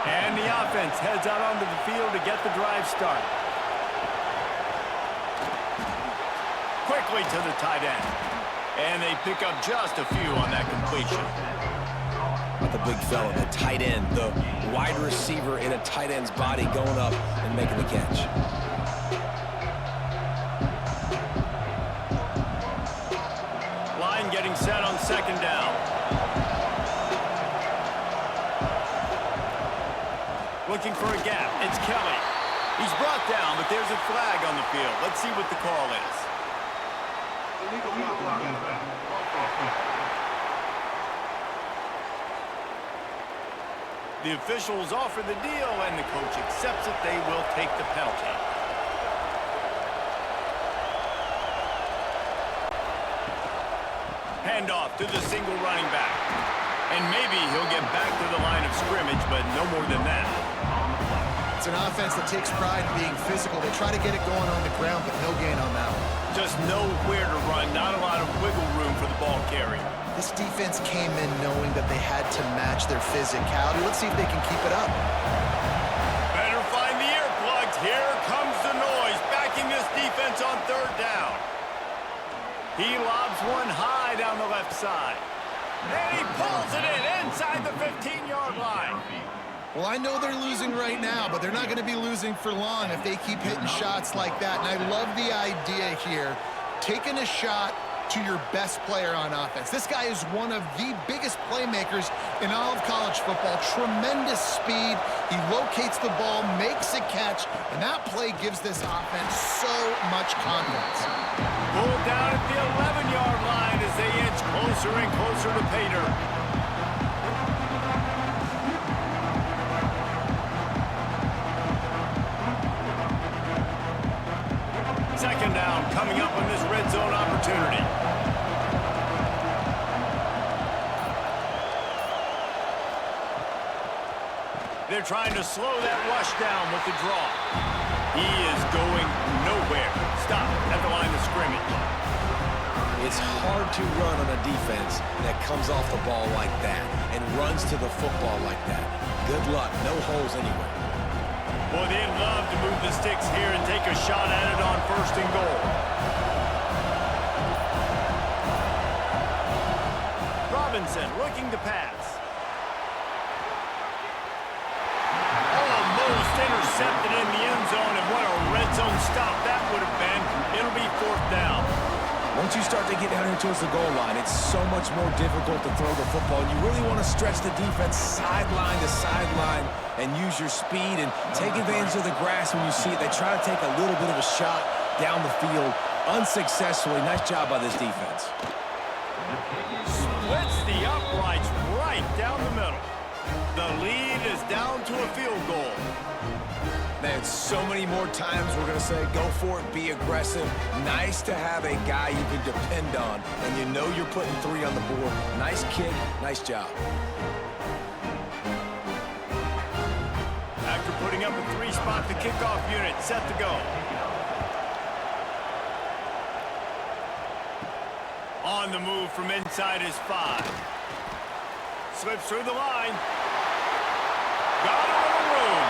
And the offense heads out onto the field to get the drive started. Quickly to the tight end. And they pick up just a few on that completion. But the big fella, the tight end, the wide receiver in a tight end's body going up and making the catch. Line getting set on second down. Looking for a gap. It's Kelly. He's brought down, but there's a flag on the field. Let's see what the call is. The officials offer the deal, and the coach accepts it. They will take the penalty. Handoff to the single running back. And maybe he'll get back to the line of scrimmage, but no more than that. It's an offense that takes pride in being physical. They try to get it going on the ground, but no gain on that one. Just nowhere to run, not a lot of wiggle room for the ball carrier. This defense came in knowing that they had to match their physicality. Let's see if they can keep it up. Better find the earplugs. Here comes the noise, backing this defense on third down. He lobs one high down the left side. And he pulls it in inside the 15-yard line. Well, I know they're losing right now, but they're not going to be losing for long if they keep hitting shots like that. And I love the idea here, taking a shot to your best player on offense. This guy is one of the biggest playmakers in all of college football. Tremendous speed. He locates the ball, makes a catch, and that play gives this offense so much confidence. Pulled down at the 11-yard line as they inch closer and closer to Pater. Second down coming up on this red zone opportunity. They're trying to slow that rush down with the draw. He is going nowhere. Stop at the line of scrimmage. It's hard to run on a defense that comes off the ball like that and runs to the football like that. Good luck. No holes anyway. Boy, they'd love to move the sticks here and take a shot at it on 1st and goal. Robinson looking to pass. Almost intercepted in the end zone, and what a red zone stop that would have been. It'll be 4th down. Once you start to get down here towards the goal line, it's so much more difficult to throw the football. And you really want to stretch the defense sideline to sideline and use your speed and take advantage of the grass when you see it. They try to take a little bit of a shot down the field unsuccessfully. Nice job by this defense. Splits the uprights right down the middle. The lead is down to a field goal. Man, so many more times we're going to say, go for it, be aggressive. Nice to have a guy you can depend on, and you know you're putting 3 on the board. Nice kick, nice job. After putting up a 3-spot, the kickoff unit set to go. On the move from inside his 5. Slips through the line. Got a little room.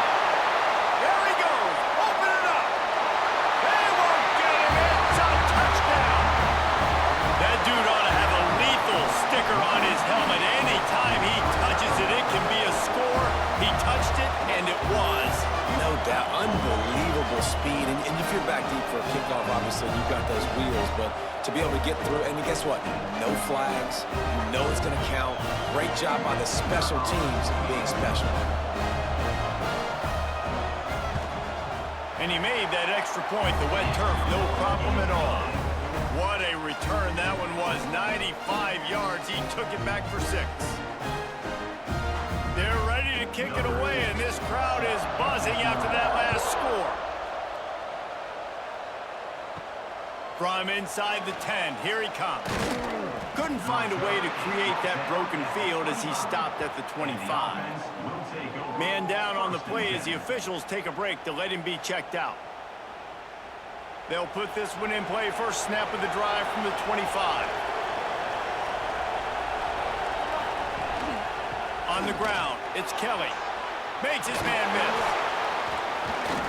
There he goes. Open it up. They won't get him. It's a touchdown. That dude ought to have a lethal sticker on his helmet. Anytime he touches it, it can be a score. He touched it, and it was. No doubt. Unbelievable speed. And if you're back deep for a kickoff, obviously, you've got those wheels. But to be able to get through, and guess what? No flags. You know it's going to count. Great job by the special teams being special. And he made that extra point, the wet turf, no problem at all. What a return that one was. 95 yards. He took it back for 6. They're ready to kick it away, and this crowd is buzzing after that last score. From inside the 10, here he comes. Couldn't find a way to create that broken field as he stopped at the 25. Man down on the play as the officials take a break to let him be checked out. They'll put this one in play. First snap of the drive from the 25. On the ground, it's Kelly. Makes his man miss.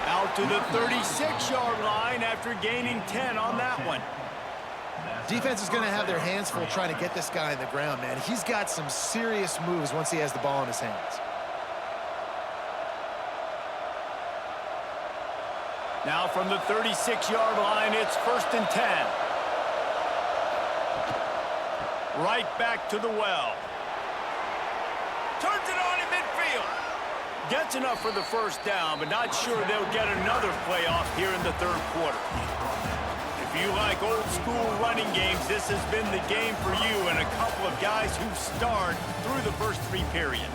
Out to the 36-yard line after gaining 10 on that one. Defense is going to have their hands full trying to get this guy in the ground, man. He's got some serious moves once he has the ball in his hands. Now from the 36-yard line, it's 1st and 10. Right back to the well. Turns it on in midfield. Gets enough for the first down, but not sure they'll get another playoff here in the 3rd quarter. If you like old-school running games, this has been the game for you and a couple of guys who've starred through the first 3 periods.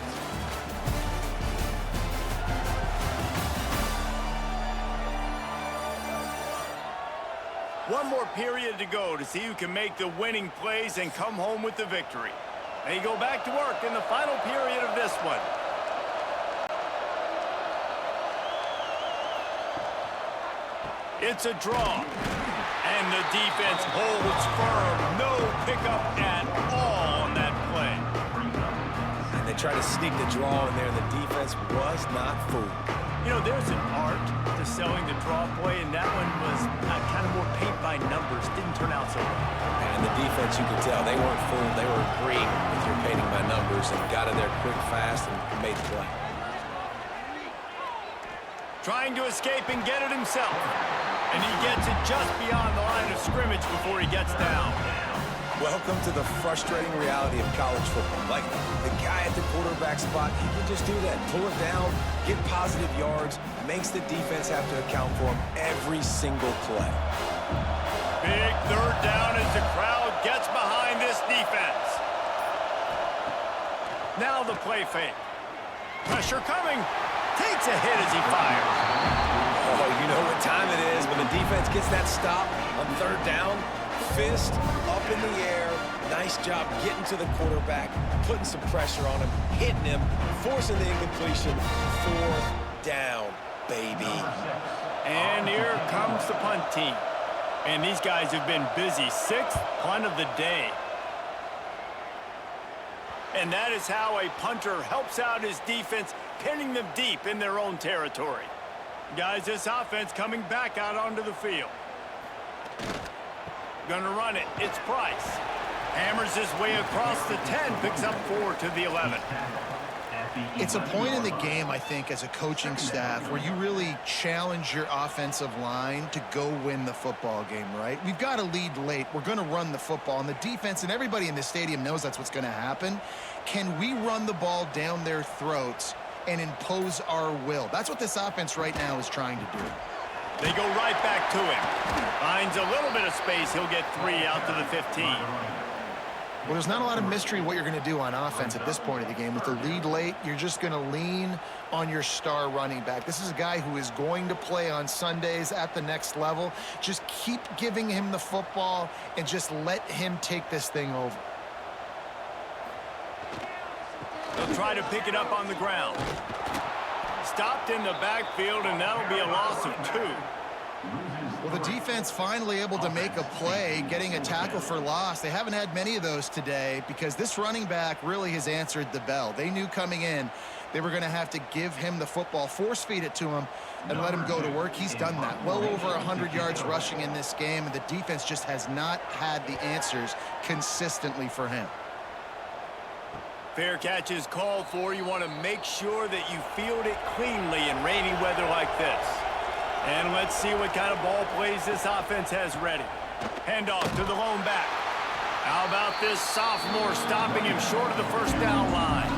One more period to go to see who can make the winning plays and come home with the victory. They go back to work in the final period of this one. It's a draw. And the defense holds firm. No pickup at all on that play. And they try to sneak the draw in there, and the defense was not fooled. You know, there's an art to selling the draw play, and that one was kind of more paint by numbers. Didn't turn out so well. And the defense, you could tell, they weren't fooled. They were agreeing with your painting by numbers and got in there quick, fast, and made the play. Trying to escape and get it himself. And he gets it just beyond the line of scrimmage before he gets down. Welcome to the frustrating reality of college football. Like, the guy at the quarterback spot, he can just do that. Pull it down, get positive yards, makes the defense have to account for him every single play. Big 3rd down as the crowd gets behind this defense. Now the play fake. Pressure coming. Takes a hit as he fires. Oh, you know what time it is when the defense gets that stop on 3rd down. Fist up in the air. Nice job getting to the quarterback, putting some pressure on him, hitting him, forcing the incompletion. 4th down, baby. And here comes the punt team. And these guys have been busy. 6th punt of the day. And that is how a punter helps out his defense, pinning them deep in their own territory. Guys, this offense coming back out onto the field. Gonna run it. It's Price. Hammers his way across the 10, picks up 4 to the 11. It's a point in the game, I think, as a coaching staff where you really challenge your offensive line to go win the football game, right? We've got a lead late. We're going to run the football. And the defense and everybody in the stadium knows that's what's going to happen. Can we run the ball down their throats and impose our will? That's what this offense right now is trying to do. They go right back to him. Finds a little bit of space. He'll get 3 out to the 15. Well, there's not a lot of mystery what you're going to do on offense at this point of the game. With the lead late, you're just going to lean on your star running back. This is a guy who is going to play on Sundays at the next level. Just keep giving him the football and just let him take this thing over. They'll try to pick it up on the ground. Stopped in the backfield, and that'll be a loss of 2. Well, the defense finally able to make a play, getting a tackle for loss. They haven't had many of those today because this running back really has answered the bell. They knew coming in they were going to have to give him the football, force feed it to him, and let him go to work. He's done that. Well over 100 yards rushing in this game, and the defense just has not had the answers consistently for him. Fair catch is called for. You want to make sure that you field it cleanly in rainy weather like this. And let's see what kind of ball plays this offense has ready. Handoff to the lone back. How about this sophomore stopping him short of the first down line?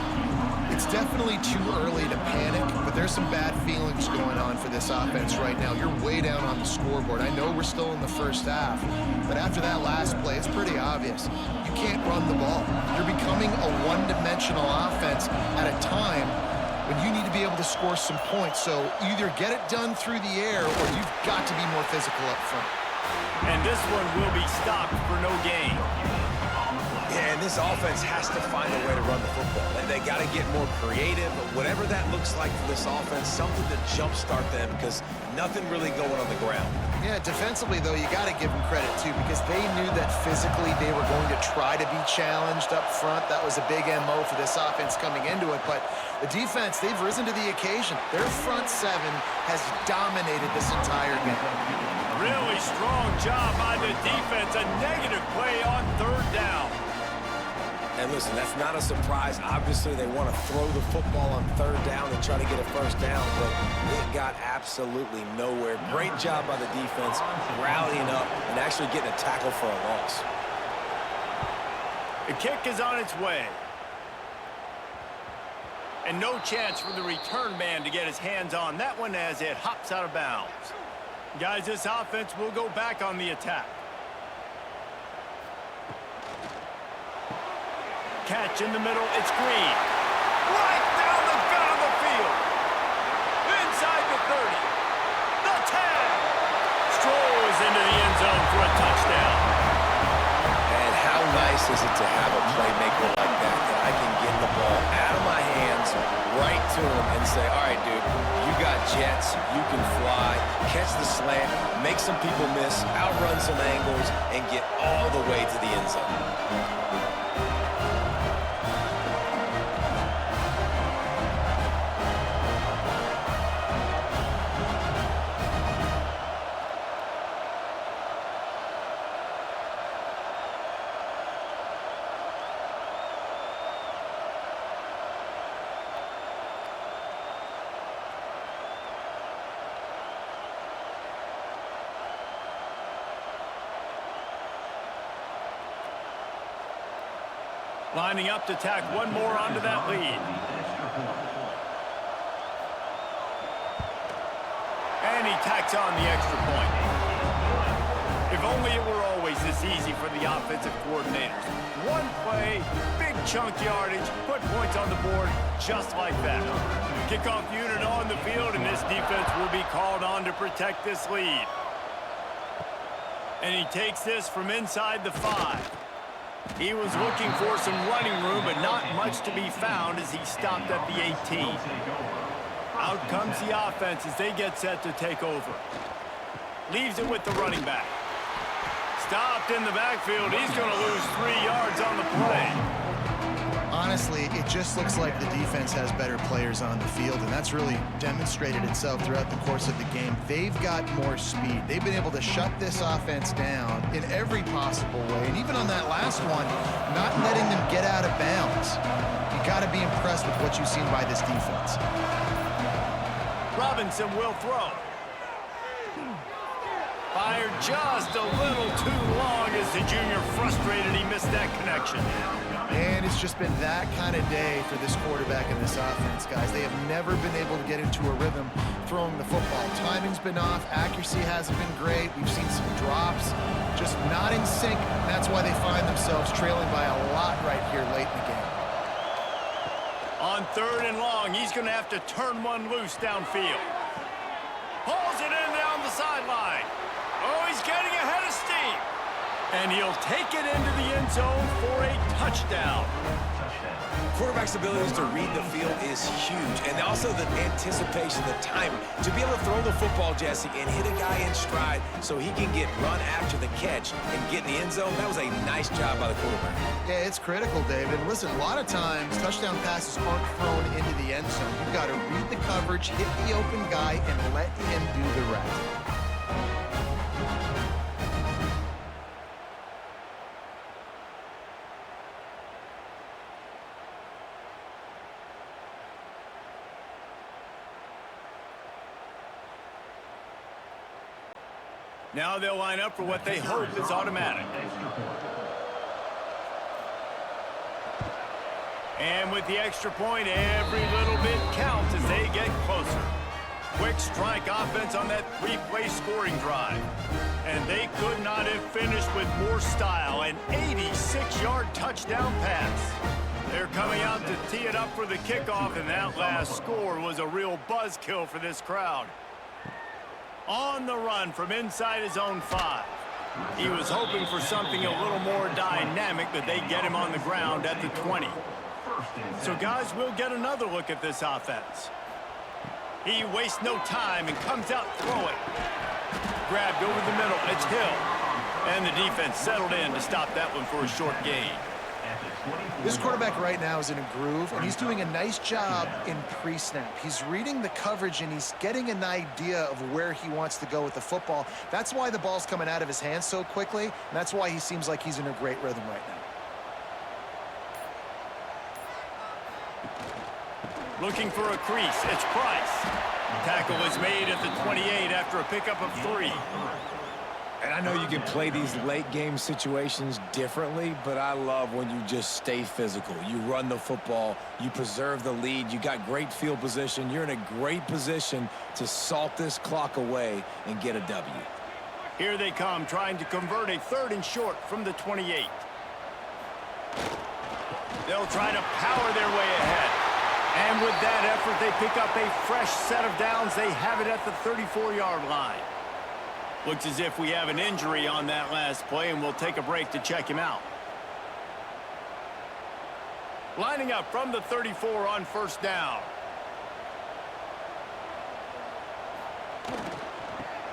It's definitely too early to panic, but there's some bad feelings going on for this offense right now. You're way down on the scoreboard. I know we're still in the first half, but after that last play, it's pretty obvious. You can't run the ball. You're becoming a one-dimensional offense at a time when you need to be able to score some points. So either get it done through the air or you've got to be more physical up front. And this one will be stopped for no gain. Yeah, and this offense has to find a way to run the football. And they got to get more creative, whatever that looks like for this offense, something to jumpstart them because nothing really going on the ground. Yeah, defensively, though, you got to give them credit, too, because they knew that physically they were going to try to be challenged up front. That was a big MO for this offense coming into it. But the defense, they've risen to the occasion. Their front 7 has dominated this entire game. Really strong job by the defense. A negative play on 3rd down. And listen, that's not a surprise. Obviously, they want to throw the football on 3rd down and try to get a first down, but it got absolutely nowhere. Great job by the defense, rallying up and actually getting a tackle for a loss. The kick is on its way. And no chance for the return man to get his hands on that one as it hops out of bounds. Guys, this offense will go back on the attack. Catch in the middle, it's Green. Right down the gut of the field. Inside the 30. The 10. Strolls into the end zone for a touchdown. And how nice is it to have a playmaker like that I can get the ball out of my hands right to him and say, all right, dude, you got jets, you can fly, catch the slant, make some people miss, outrun some angles, and get all the way to the end zone. Lining up to tack one more onto that lead. And he tacks on the extra point. If only it were always this easy for the offensive coordinators. One play, big chunk yardage, put points on the board just like that. Kickoff unit on the field, and this defense will be called on to protect this lead. And he takes this from inside the 5. He was looking for some running room, but not much to be found as he stopped at the 18. Out comes the offense as they get set to take over. Leaves it with the running back. Stopped in the backfield. He's going to lose 3 yards on the play. Honestly, it just looks like the defense has better players on the field, and that's really demonstrated itself throughout the course of the game. They've got more speed. They've been able to shut this offense down in every possible way, and even on that last one, not letting them get out of bounds. You got to be impressed with what you've seen by this defense. Robinson will throw. Fired just a little too long as the junior frustrated he missed that connection. And it's just been that kind of day for this quarterback and this offense, guys. They have never been able to get into a rhythm throwing the football. Timing's been off. Accuracy hasn't been great. We've seen some drops, just not in sync. That's why they find themselves trailing by a lot right here late in the game. On 3rd and long, he's going to have to turn one loose downfield. Pulls it in down the sideline. Oh, he's getting ahead of steam. And he'll take it into the end zone for a touchdown. Quarterback's abilities to read the field is huge, and also the anticipation, the timing. To be able to throw the football, Jesse, and hit a guy in stride so he can get run after the catch and get in the end zone, that was a nice job by the quarterback. Yeah, it's critical, David. Listen, a lot of times touchdown passes aren't thrown into the end zone. You've got to read the coverage, hit the open guy, and let him do the rest. Now they'll line up for what they hope is automatic. And with the extra point, every little bit counts as they get closer. Quick strike offense on that 3-play scoring drive. And they could not have finished with more style. An 86-yard touchdown pass. They're coming out to tee it up for the kickoff, and that last score was a real buzzkill for this crowd. On the run from inside his own 5. He was hoping for something a little more dynamic, but they get him on the ground at the 20. So, guys, we'll get another look at this offense. He wastes no time and comes out throwing. Grabbed over the middle. It's Hill. And the defense settled in to stop that one for a short gain. This quarterback right now is in a groove, and he's doing a nice job in pre-snap. He's reading the coverage, and he's getting an idea of where he wants to go with the football. That's why the ball's coming out of his hands so quickly, and that's why he seems like he's in a great rhythm right now. Looking for a crease. It's Price. Tackle is made at the 28 after a pickup of 3. And I know you can play these late-game situations differently, but I love when you just stay physical. You run the football, you preserve the lead, you got great field position. You're in a great position to salt this clock away and get a W. Here they come, trying to convert a 3rd and short from the 28. They'll try to power their way ahead. And with that effort, they pick up a fresh set of downs. They have it at the 34-yard line. Looks as if we have an injury on that last play, and we'll take a break to check him out. Lining up from the 34 on 1st down.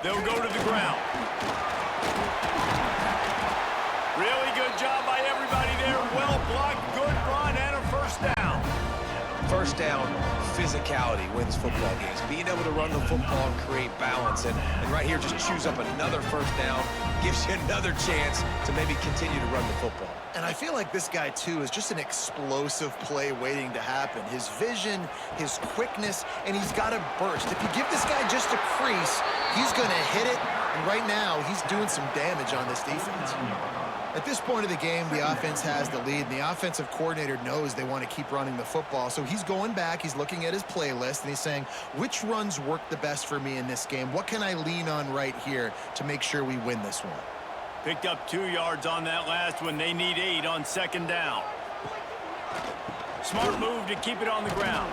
They'll go to the ground. Really good job by everybody there. Well blocked, good run, and a 1st down. 1st down, physicality wins football games. Being able to run the football and create balance. And right here, just choose up another 1st down, gives you another chance to maybe continue to run the football. And I feel like this guy, too, is just an explosive play waiting to happen. His vision, his quickness, and he's got a burst. If you give this guy just a crease, he's going to hit it. And right now, he's doing some damage on this defense. At this point of the game, the offense has the lead, and the offensive coordinator knows they want to keep running the football. So he's going back, he's looking at his playlist, and he's saying, which runs work the best for me in this game? What can I lean on right here to make sure we win this one? Picked up 2 yards on that last one. They need 8 on 2nd down. Smart move to keep it on the ground.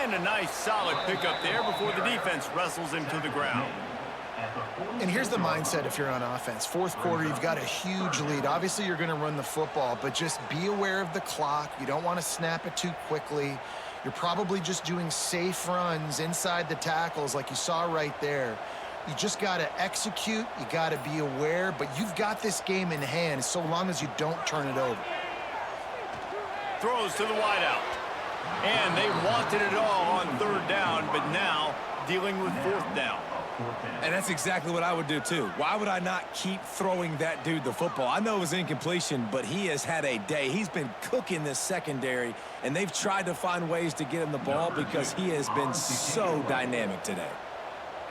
And a nice solid pickup there before the defense wrestles him to the ground. And here's the mindset if you're on offense. 4th quarter, you've got a huge lead. Obviously, you're going to run the football, but just be aware of the clock. You don't want to snap it too quickly. You're probably just doing safe runs inside the tackles like you saw right there. You just got to execute. You got to be aware, but you've got this game in hand so long as you don't turn it over. Throws to the wideout. And they wanted it all on third down, but now dealing with fourth down. And that's exactly what I would do, too. Why would I not keep throwing that dude the football? I know it was incompletion, but he has had a day. He's been cooking this secondary, and they've tried to find ways to get him the ball because he has been so dynamic today.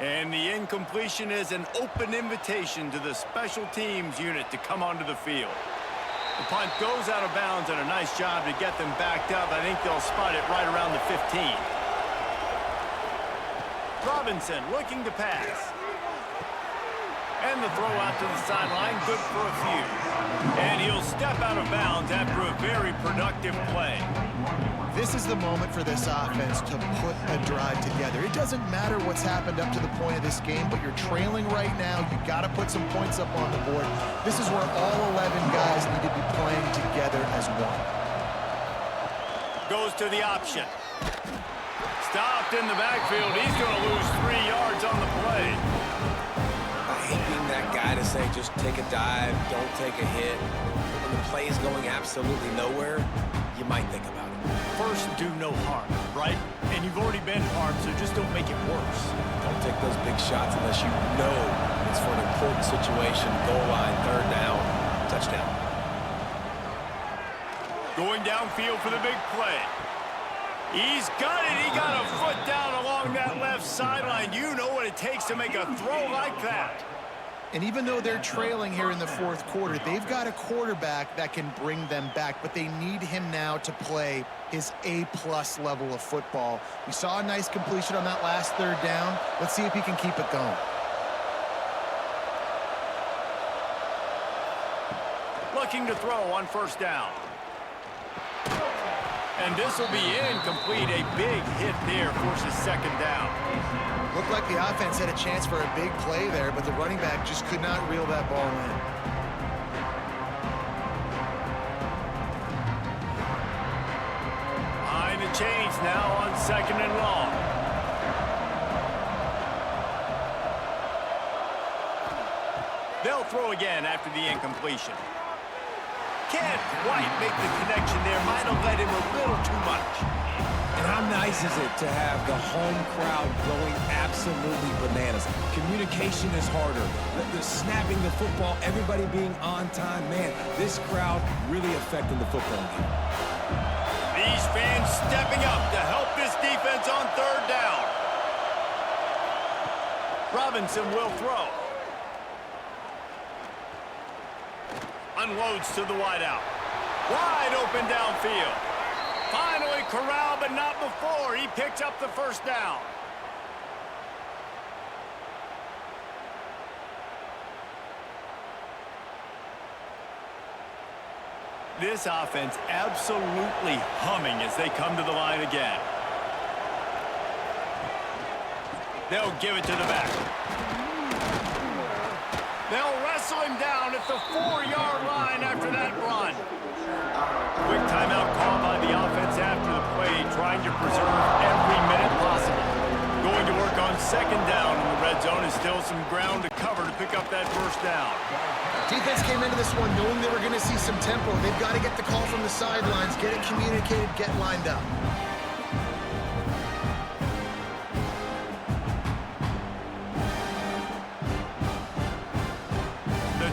And the incompletion is an open invitation to the special teams unit to come onto the field. The punt goes out of bounds, and a nice job to get them backed up. I think they'll spot it right around the 15. Robinson looking to pass. And the throw out to the sideline, good for a few. And he'll step out of bounds after a very productive play. This is the moment for this offense to put a drive together. It doesn't matter what's happened up to the point of this game, but you're trailing right now. You've got to put some points up on the board. This is where all 11 guys need to be playing together as one. Goes to the option. Stopped in the backfield. He's going to lose 3 yards on the play. I hate being that guy to say just take a dive, don't take a hit. When the play is going absolutely nowhere, you might think about it. First, do no harm, right? And you've already been harmed, so just don't make it worse. Don't take those big shots unless you know it's for an important situation. Goal line, third down, touchdown. Going downfield for the big play. He's got it. He got a foot down along that left sideline. You know what it takes to make a throw like that. And even though they're trailing here in the fourth quarter, they've got a quarterback that can bring them back, but they need him now to play his A-plus level of football. We saw a nice completion on that last third down. Let's see if he can keep it going. Looking to throw on first down. And this will be incomplete. A big hit there, forces second down. Looked like the offense had a chance for a big play there, but the running back just could not reel that ball in. Behind the chains now on second and long. They'll throw again after the incompletion. Can't quite make the connection there. Might have led him a little too much. And how nice is it to have the home crowd going absolutely bananas? Communication is harder. The snapping the football, everybody being on time. Man, this crowd really affecting the football game. These fans stepping up to help this defense on third down. Robinson will throw. Unloads to the wideout. Wide open downfield. Finally corralled, but not before. He picks up the first down. This offense absolutely humming as they come to the line again. They'll give it to the back. They'll wrestle him down at the 4-yard line after that run. Quick timeout call by the offense after the play, trying to preserve every minute possible. Going to work on second down in the red zone. Is still some ground to cover to pick up that first down. Defense came into this one knowing they were going to see some tempo. They've got to get the call from the sidelines, get it communicated, get lined up.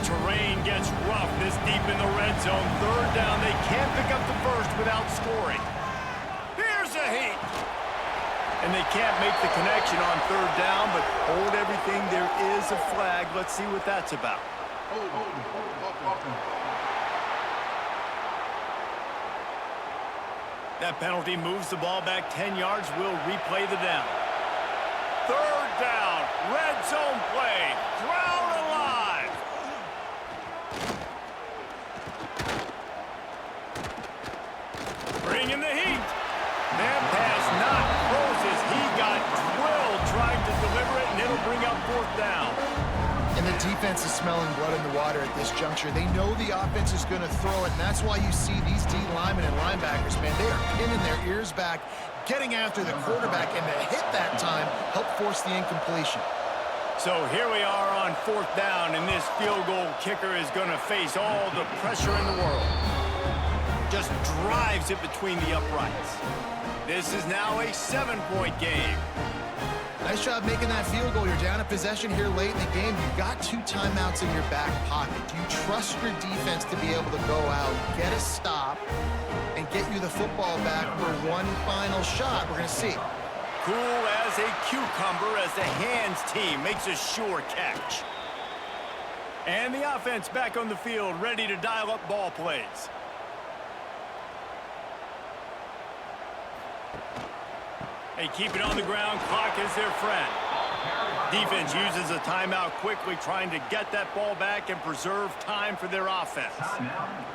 Terrain gets rough this deep in the red zone. Third down, they can't pick up the first without scoring. Here's a heat. And they can't make the connection on third down, but hold everything. There is a flag. Let's see what that's about. That penalty moves the ball back 10 yards. We'll replay the down. Third down, red zone play. Crowd alive. Bringing the heat. That pass not close as he got drilled trying to deliver it, and it'll bring up fourth down. And the defense is smelling blood in the water at this juncture. They know the offense is going to throw it, and that's why you see these D linemen and linebackers, man, they are pinning their ears back, getting after the quarterback, and the hit that time helped force the incompletion. So here we are on 4th down, and this field goal kicker is going to face all the pressure in the world. Just drives it between the uprights. This is now a 7-point game. Nice job making that field goal. You're down a possession here late in the game. You've got 2 timeouts in your back pocket. Do you trust your defense to be able to go out, get a stop, and get you the football back for one final shot? We're going to see. Cool as a cucumber as the hands team makes a sure catch. And the offense back on the field, ready to dial up ball plays. They keep it on the ground. Clock is their friend. Defense uses a timeout quickly, trying to get that ball back and preserve time for their offense.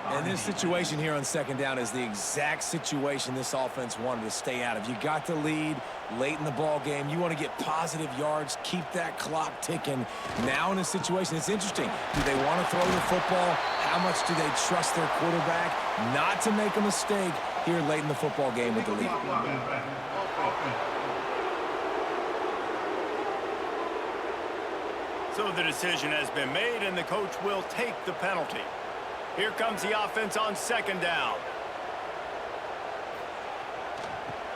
And this situation here on 2nd down is the exact situation this offense wanted to stay out of. You got the lead late in the ball game. You want to get positive yards, keep that clock ticking. Now in a situation, it's interesting. Do they want to throw the football? How much do they trust their quarterback not to make a mistake here late in the football game with the lead? So the decision has been made, and the coach will take the penalty. Here comes the offense on 2nd down.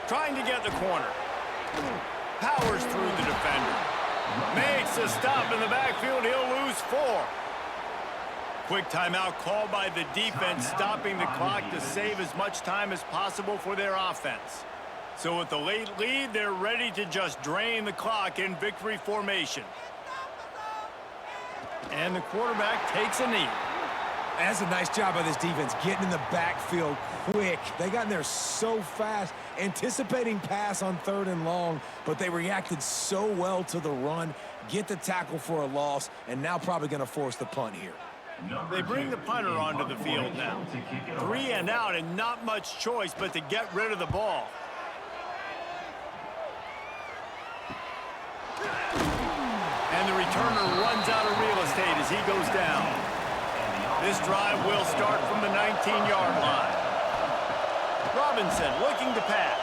Trying to get the corner. Powers through the defender. Makes a stop in the backfield. He'll lose 4. Quick timeout called by the defense, stopping the clock to save as much time as possible for their offense. So with the late lead, they're ready to just drain the clock in victory formation. And the quarterback takes a knee. That's a nice job by this defense, getting in the backfield quick. They got in there so fast, anticipating pass on 3rd and long, but they reacted so well to the run, get the tackle for a loss, and now probably going to force the punt here. They bring the punter onto the field now. 3 and out, and not much choice but to get rid of the ball. And the returner runs out of real estate as he goes down. This drive will start from the 19-yard line. Robinson looking to pass.